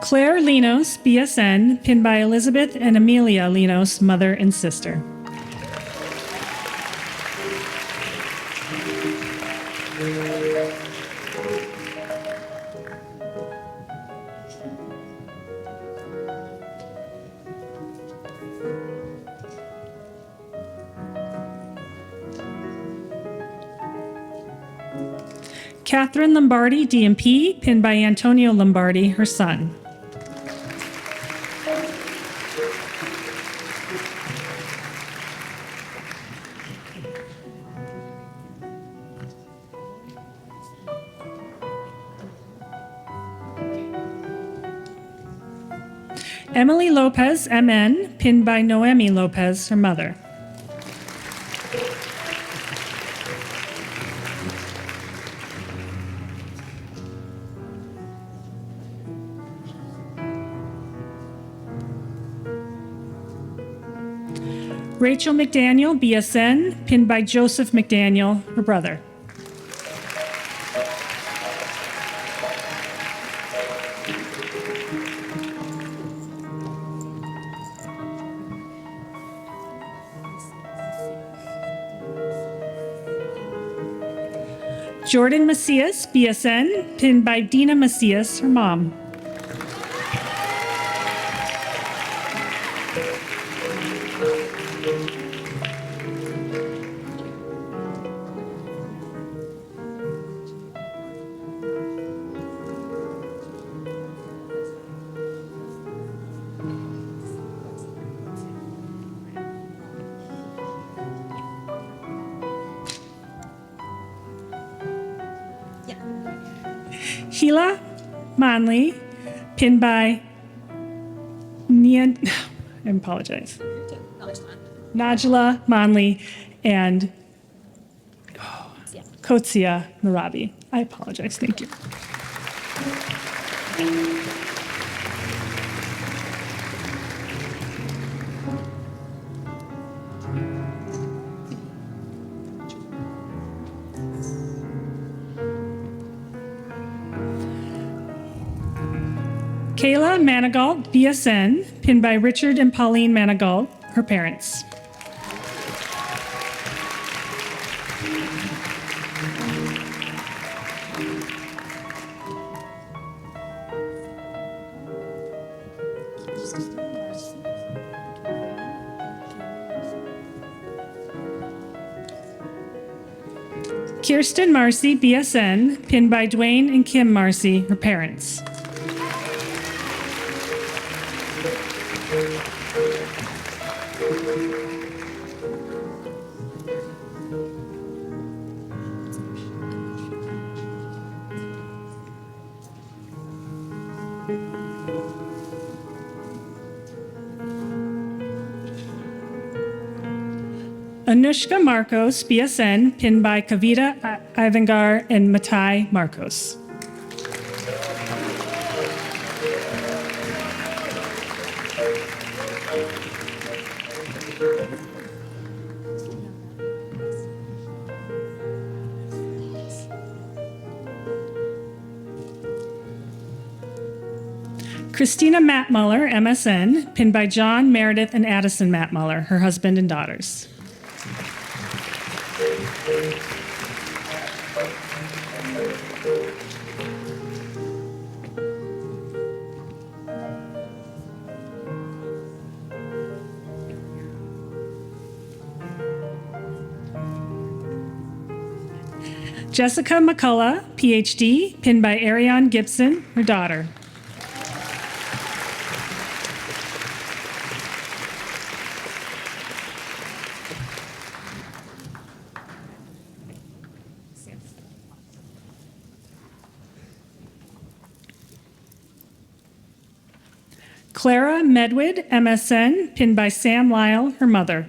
Claire Linos, BSN, pinned by Elizabeth and Amelia Linos, mother and sister. Catherine Lombardi, DMP, pinned by Antonio Lombardi, her son. Emily Lopez, MN, pinned by Noemi Lopez, her mother. Rachel McDaniel, BSN, pinned by Joseph McDaniel, her brother. Jordan Macias, BSN, pinned by Dina Macias, her mom. Sheila Manley, pinned by I apologize. Najla Manley and Kotsia Narabi. I apologize. Thank you. Kayla Manigault, BSN, pinned by Richard and Pauline Manigault, her parents. Kirsten Marcy, BSN, pinned by Dwayne and Kim Marcy, her parents. Anushka Marcos, BSN, pinned by Kavita Ivangar and Matai Marcos. Christina Mattmuller, MSN, pinned by John, Meredith, and Addison Mattmuller, her husband and daughters. Jessica McCullough, PhD, pinned by Ariane Gibson, her daughter. Clara Medwid, MSN, pinned by Sam Lyle, her mother.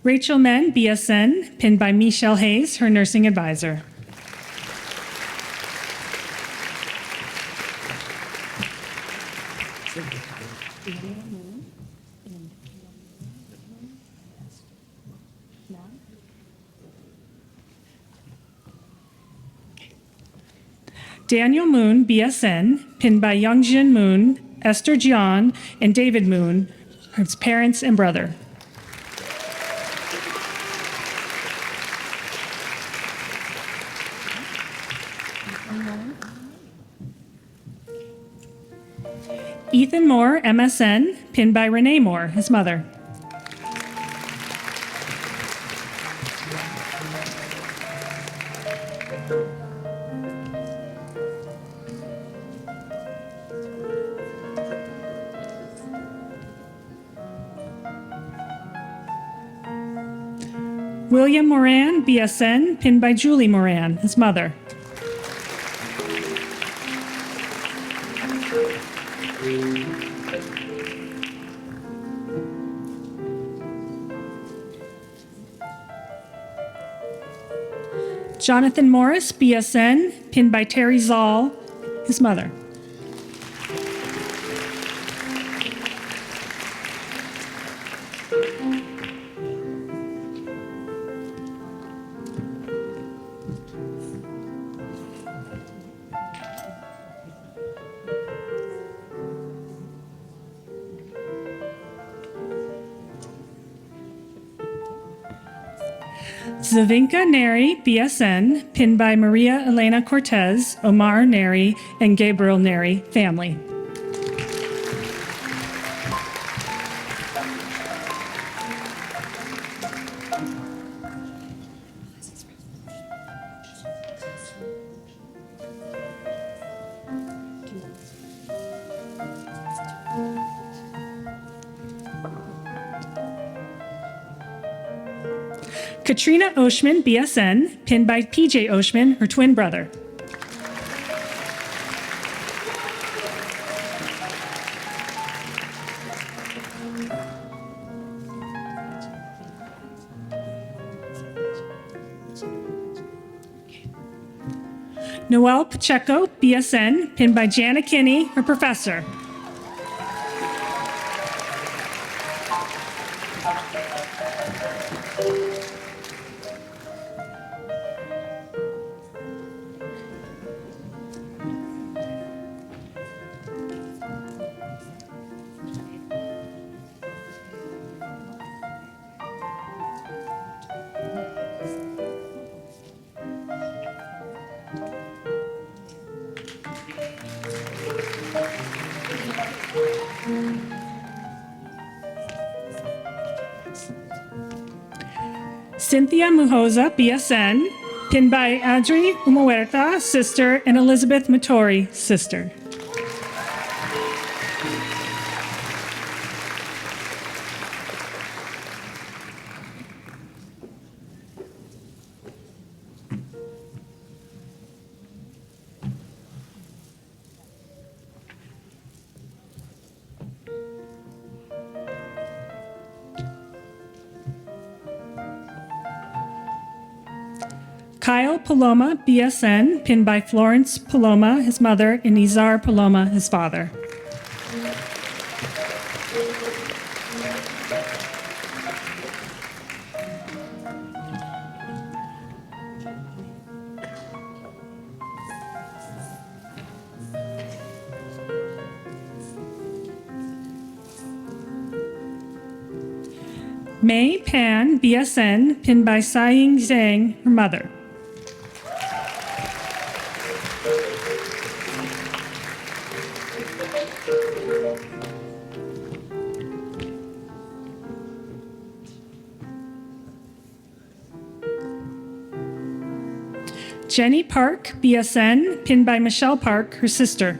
Rachel Men, BSN, pinned by Michelle Hayes, her nursing advisor. Daniel Moon, BSN, pinned by Youngjin Moon, Esther Jian, and David Moon, his parents and brother. Ethan Moore, MSN, pinned by Renee Moore, his mother. William Moran, BSN, pinned by Julie Moran, his mother. Jonathan Morris, BSN, pinned by Terry Zoll, his mother. Zavinka Neri, BSN, pinned by Maria Elena Cortez, Omar Neri, and Gabriel Neri family. Katrina Oshman, BSN, pinned by PJ Oshman, her twin brother. Noelle Pacheco, BSN, pinned by Jana Kinney, her professor. Cynthia Mujosa, BSN, pinned by Adri Umuerta, sister, and Elizabeth Matori, sister. Kyle Paloma, BSN, pinned by Florence Paloma, his mother, and Izar Paloma, his father. Mei Pan, BSN, pinned by Saiying Zhang, her mother. Jenny Park, BSN, pinned by Michelle Park, her sister.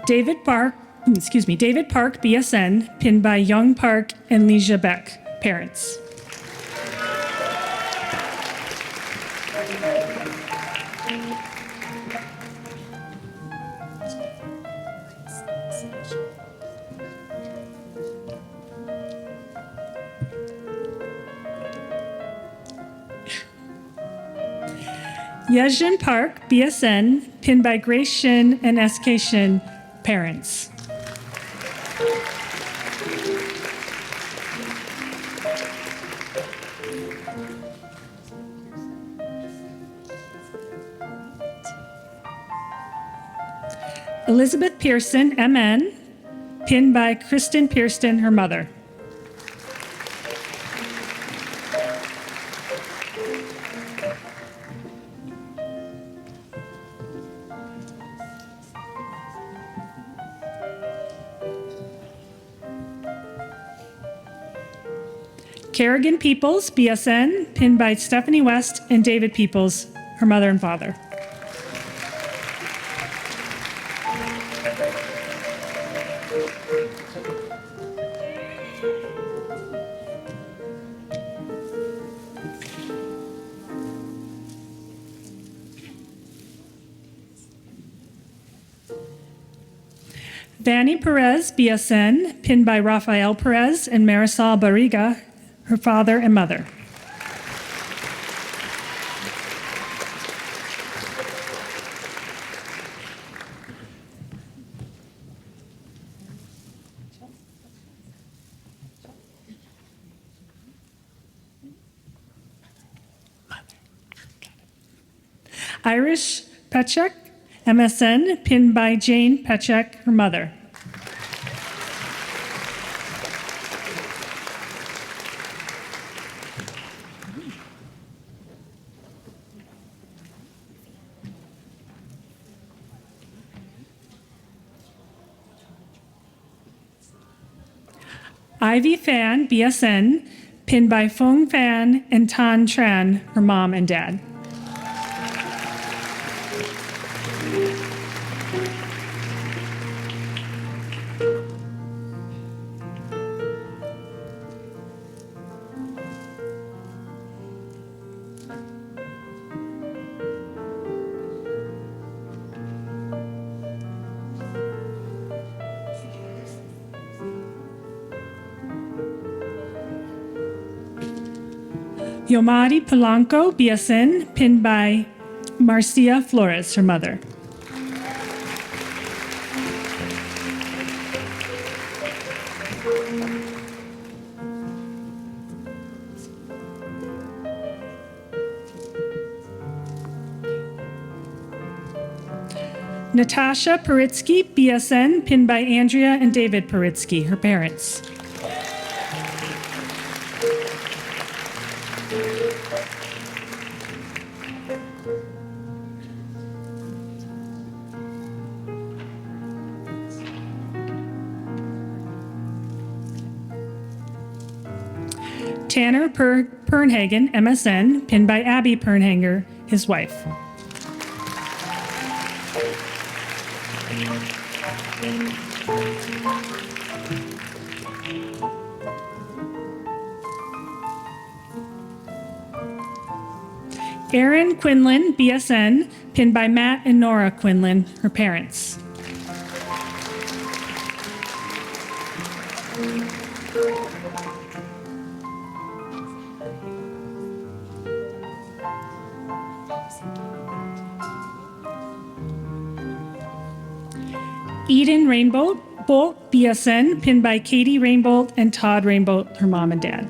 David Park, BSN, pinned by Young Park and Leisha Beck, parents. Yejin Park, BSN, pinned by Grace Shin and SK Shin, parents. Elizabeth Pearson, MN, pinned by Kristen Pearson, her mother. Kerrigan Peoples, BSN, pinned by Stephanie West and David Peoples, her mother and father. Vanny Perez, BSN, pinned by Rafael Perez and Marisol Barriga, her father and mother. Irish Pechek, MSN, pinned by Jane Pechek, her mother. Ivy Fan, BSN, pinned by Feng Fan and Tan Tran, her mom and dad. Yomari Polanco, BSN, pinned by Marcia Flores, her mother. Natasha Paritsky, BSN, pinned by Andrea and David Paritsky, her parents. Tanner Pernhagen, MSN, pinned by Abby Pernhanger, his wife. Erin Quinlan, BSN, pinned by Matt and Nora Quinlan, her parents. Eden Rainbolt, BSN, pinned by Katie Rainbolt and Todd Rainbolt, her mom and dad.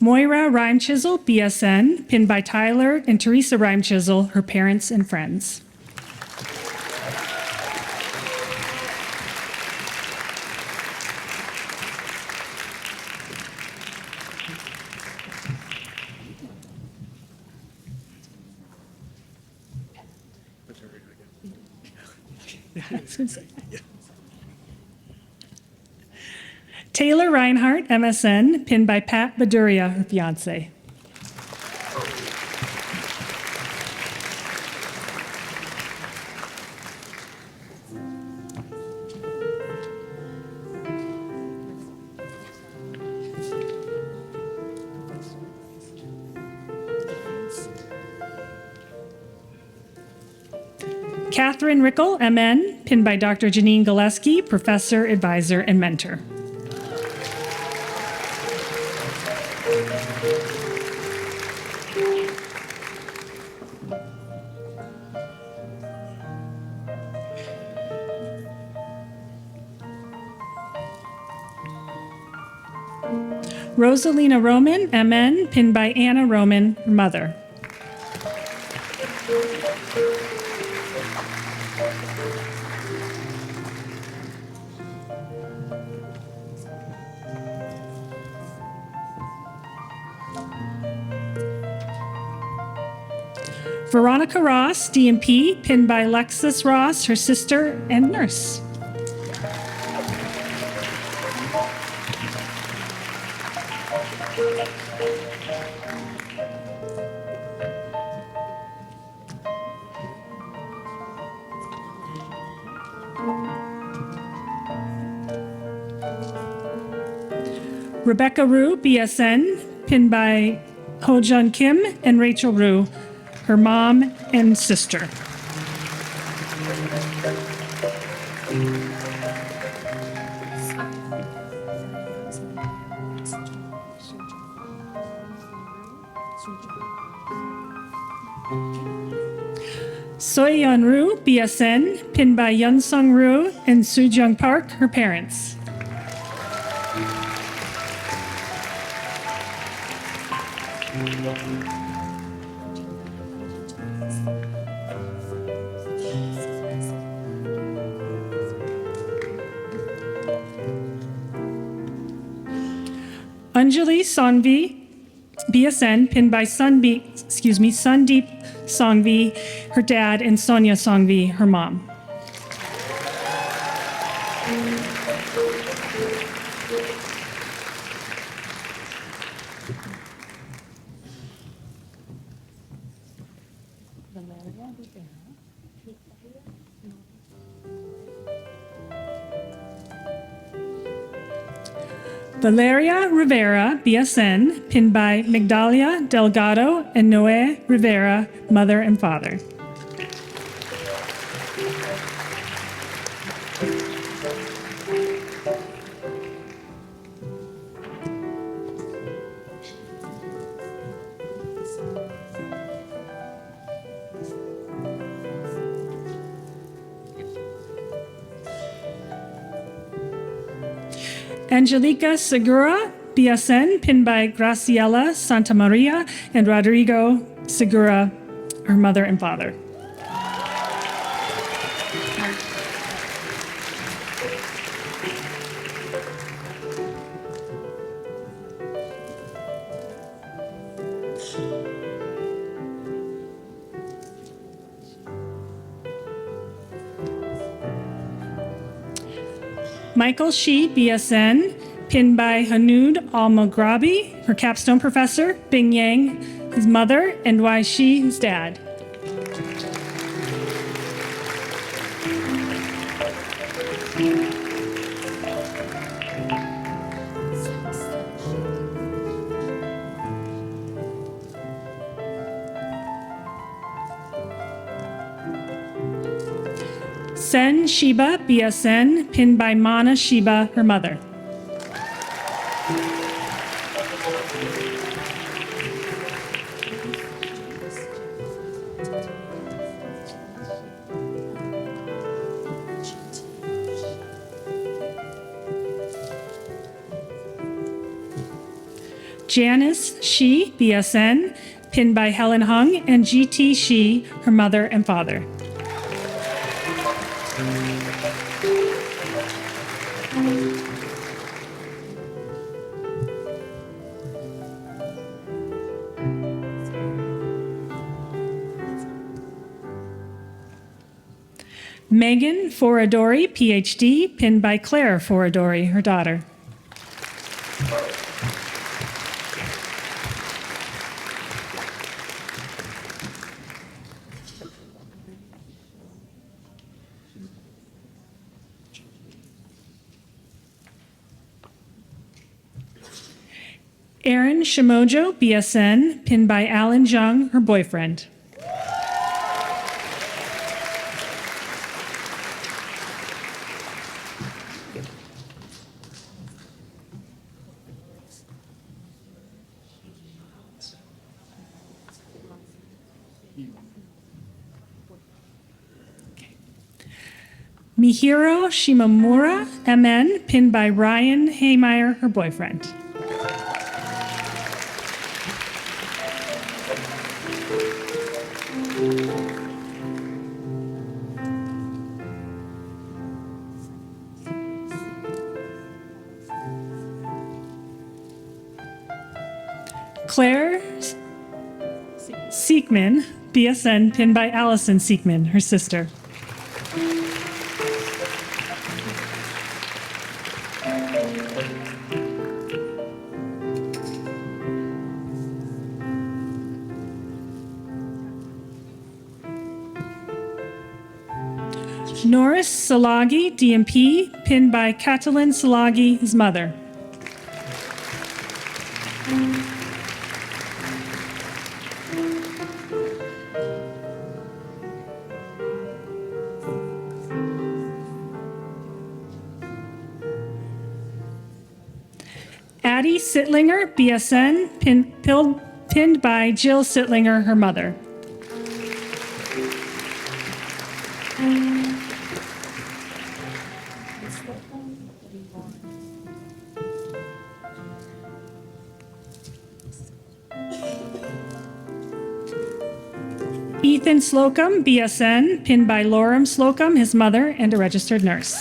Moira Rhyme Chisel, BSN, pinned by Tyler and Teresa Rhyme Chisel, her parents and friends. Taylor Reinhardt, MSN, pinned by Pat Baduria, her fiance. Catherine Rickel, MN, pinned by Dr. Janine Gillespie, professor, advisor, and mentor. Rosalina Roman, MN, pinned by Anna Roman, her mother. Veronica Ross, DMP, pinned by Lexis Ross, her sister and nurse. Rebecca Rue, BSN, pinned by Ho-Jun Kim and Rachel Rue, her mom and sister. Soyeon Rue, BSN, pinned by Yun Sung Rue and Soo-Jung Park, her parents. Anjali Songvi, BSN, pinned by Sandeep Songvi, her dad, and Sonia Songvi, her mom. Valeria Rivera, BSN, pinned by Migdalia Delgado and Noe Rivera, mother and father. Angelica Segura, BSN, pinned by Graciela Santamaria and Rodrigo Segura, her mother and father. Michael Shi, BSN, pinned by Hanud Al-Maghrabi, her capstone professor, Bing Yang, his mother, and Wai Shi, his dad. Sen Shiba, BSN, pinned by Mana Shiba, her mother. Janice Shi, BSN, pinned by Helen Hung, and GT Shi, her mother and father. Megan Foradori, PhD, pinned by Claire Foradori, her daughter. Erin Shimojo, BSN, pinned by Alan Zhang, her boyfriend. Mihiro Shimamura, MN, pinned by Ryan Haymeyer, her boyfriend. Claire Siekman, BSN, pinned by Allison Siekman, her sister. Norris Salagi, DMP, pinned by Catalin Salagi, his mother. Addie Sittlinger, BSN, pinned by Jill Sittlinger, her mother. Ethan Slocum, BSN, pinned by Lorem Slocum, his mother, and a registered nurse.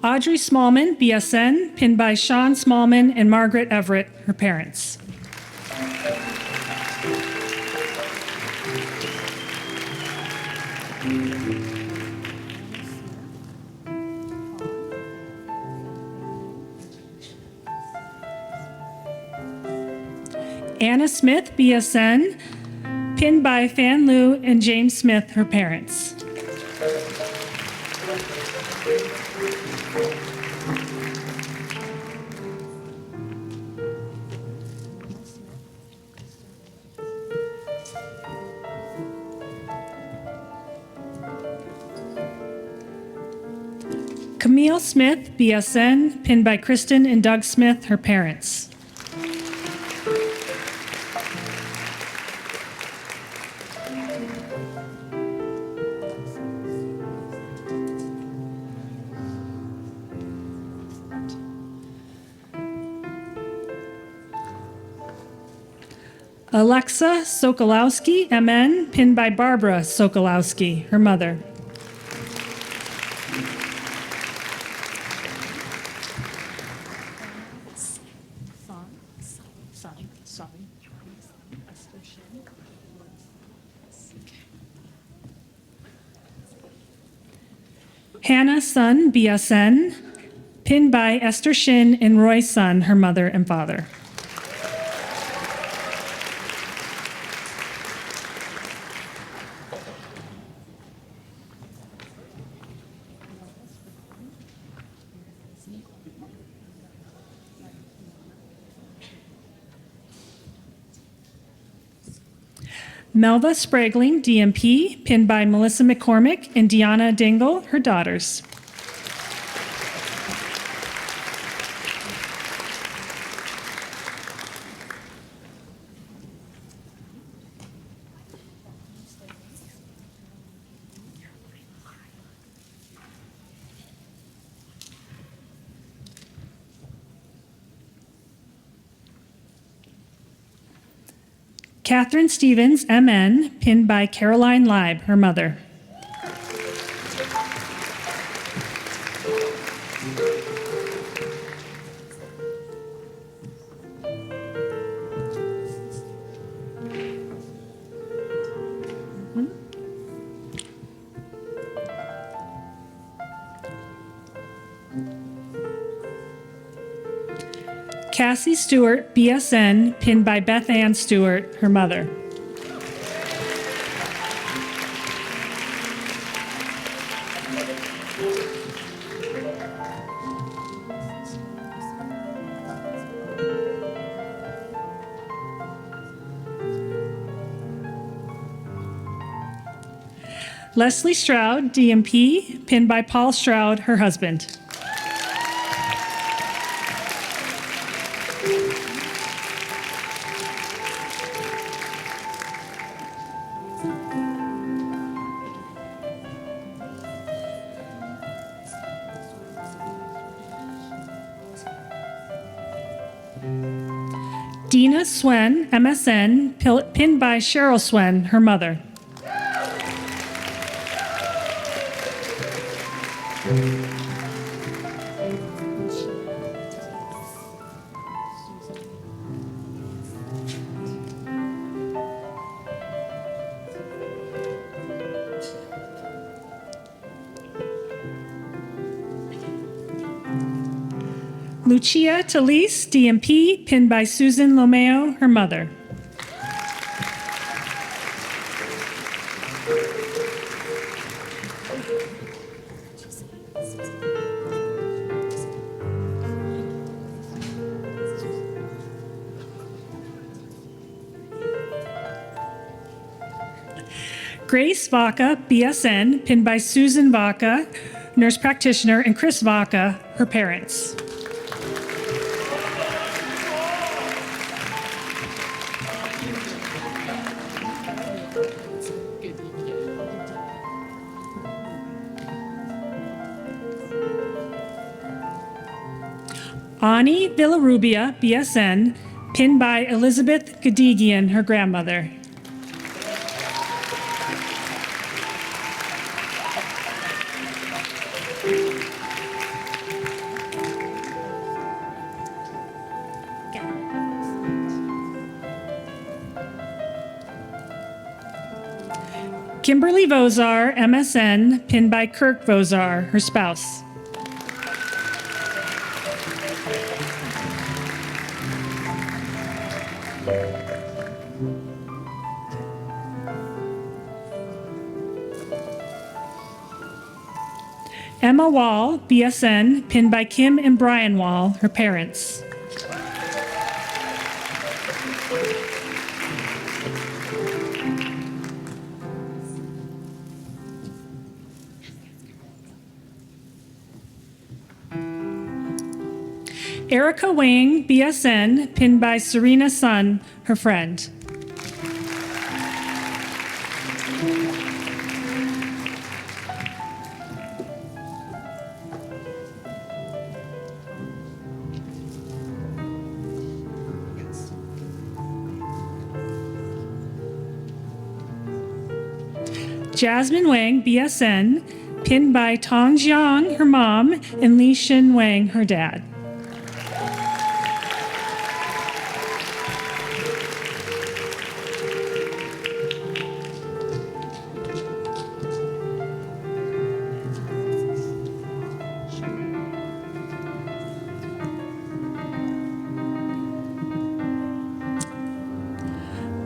Audrey Smallman, BSN, pinned by Sean Smallman and Margaret Everett, her parents. Anna Smith, BSN, pinned by Fan Lu and James Smith, her parents. Camille Smith, BSN, pinned by Kristen and Doug Smith, her parents. Alexa Sokolowski, MN, pinned by Barbara Sokolowski, her mother. Hannah Sun, BSN, pinned by Esther Shin and Roy Sun, her mother and father. Melva Spragling, DMP, pinned by Melissa McCormick and Deanna Dingle, her daughters. Catherine Stevens, MN, pinned by Caroline Leib, her mother. Cassie Stewart, BSN, pinned by Beth Ann Stewart, her mother. Leslie Stroud, DMP, pinned by Paul Stroud, her husband. Dina Swen, MSN, pinned by Cheryl Swen, her mother. Lucia Talise, DMP, pinned by Susan Lomeo, her mother. Grace Vaca, BSN, pinned by Susan Vaca, nurse practitioner, and Chris Vaca, her parents. Ani Villarubia, BSN, pinned by Elizabeth Gadigian, her grandmother. Kimberly Vozar, MSN, pinned by Kirk Vozar, her spouse. Emma Wall, BSN, pinned by Kim and Brian Wall, her parents. Erica Wang, BSN, pinned by Serena Sun, her friend. Jasmine Wang, BSN, pinned by Tong Jiang, her mom, and Li Shin Wang, her dad.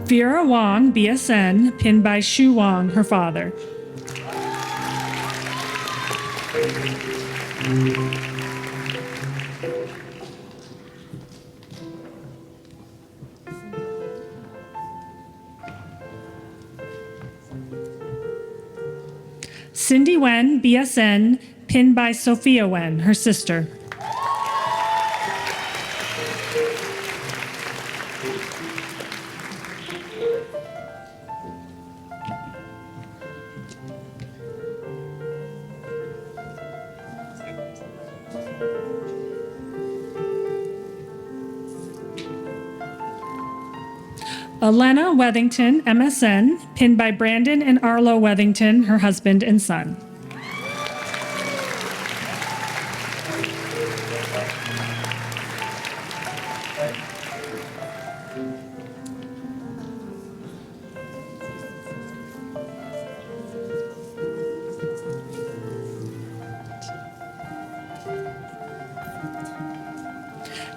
Vera Wang, BSN, pinned by Shu Wang, her father. Cindy Wen, BSN, pinned by Sophia Wen, her sister. Elena Wethington, MSN, pinned by Brandon and Arlo Wethington, her husband and son.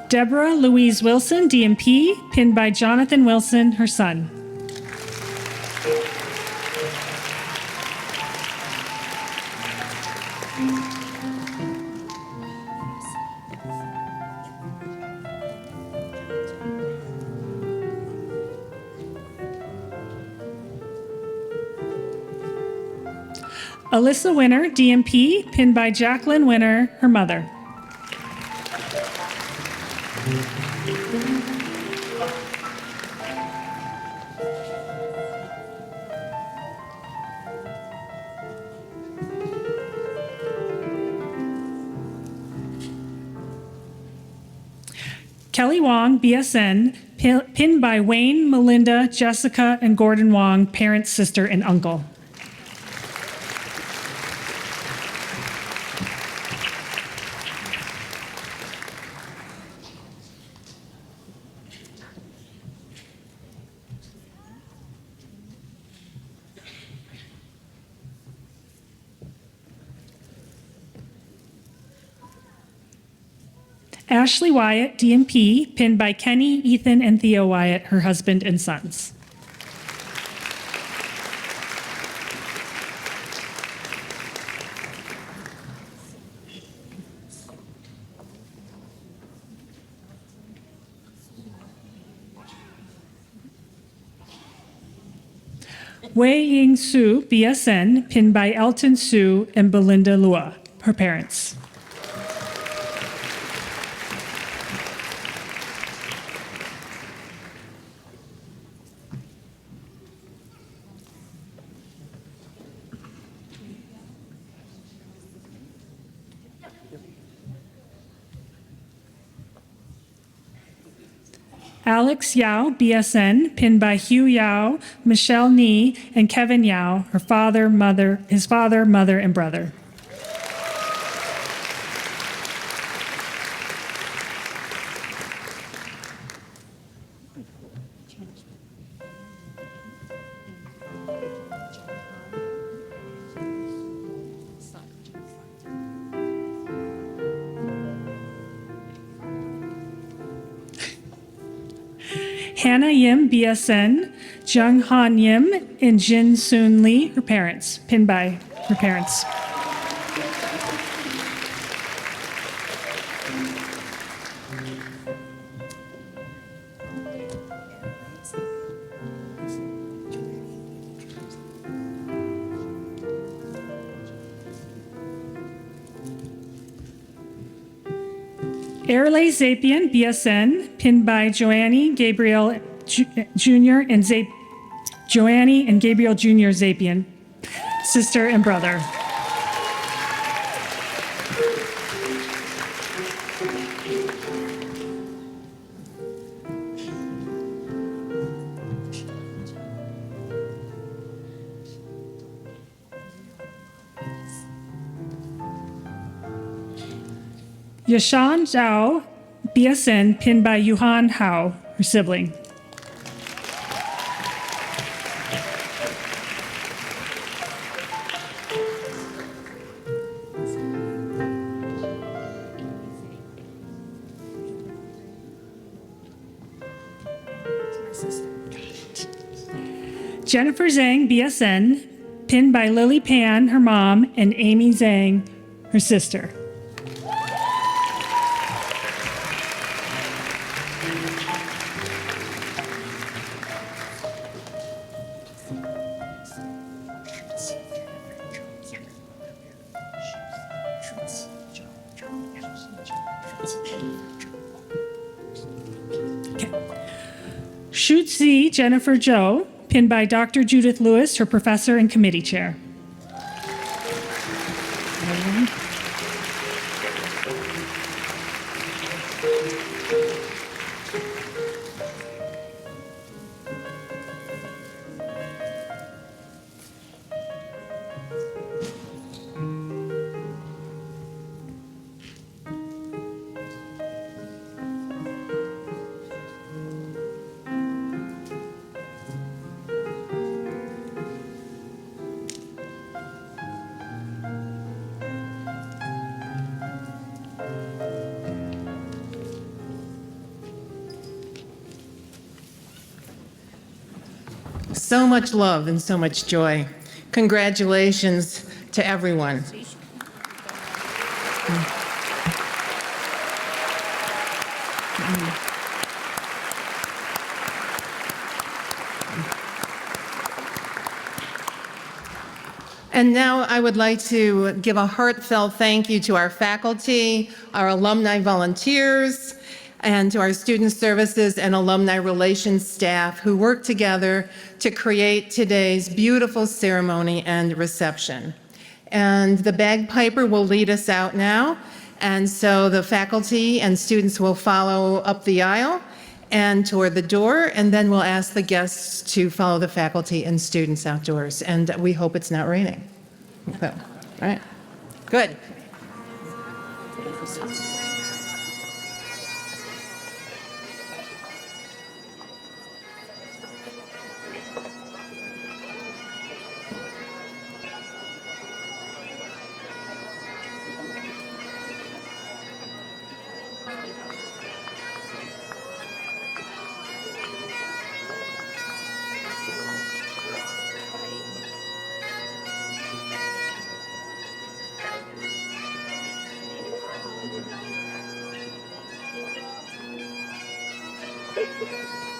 Deborah Louise Wilson, DMP, pinned by Jonathan Wilson, her son. Alyssa Winner, DMP, pinned by Jacqueline Winner, her mother. Kelly Wong, BSN, pinned by Wayne, Melinda, Jessica, and Gordon Wong, parents, sister, and uncle. Ashley Wyatt, DMP, pinned by Kenny, Ethan, and Theo Wyatt, her husband and sons. Wei Ying Su, BSN, pinned by Elton Su and Belinda Lua, her parents. Alex Yao, BSN, pinned by Hugh Yao, Michelle Nee, and Kevin Yao, his father, mother, and brother. Hannah Yim, BSN, Jung Han Yim, and Jin Soon Lee, her parents, pinned by her parents. Erle Zapian, BSN, pinned by Joannie Gabriel Jr. and Joannie and Gabriel Jr. Zapian, sister and brother. Yashan Zhao, BSN, pinned by Yuhan Hao, her sibling. Jennifer Zhang, BSN, pinned by Lily Pan, her mom, and Amy Zhang, her sister. Shutzi Jennifer Zhou, pinned by Dr. Judith Lewis, her professor and committee chair. So much love and so much joy. Congratulations to everyone. And now I would like to give a heartfelt thank you to our faculty, our alumni volunteers, and to our student services and alumni relations staff who worked together to create today's beautiful ceremony and reception. And the bagpiper will lead us out now. And so the faculty and students will follow up the aisle and toward the door, and then we'll ask the guests to follow the faculty and students outdoors. And we hope it's not raining. So, all right, good. Thank you.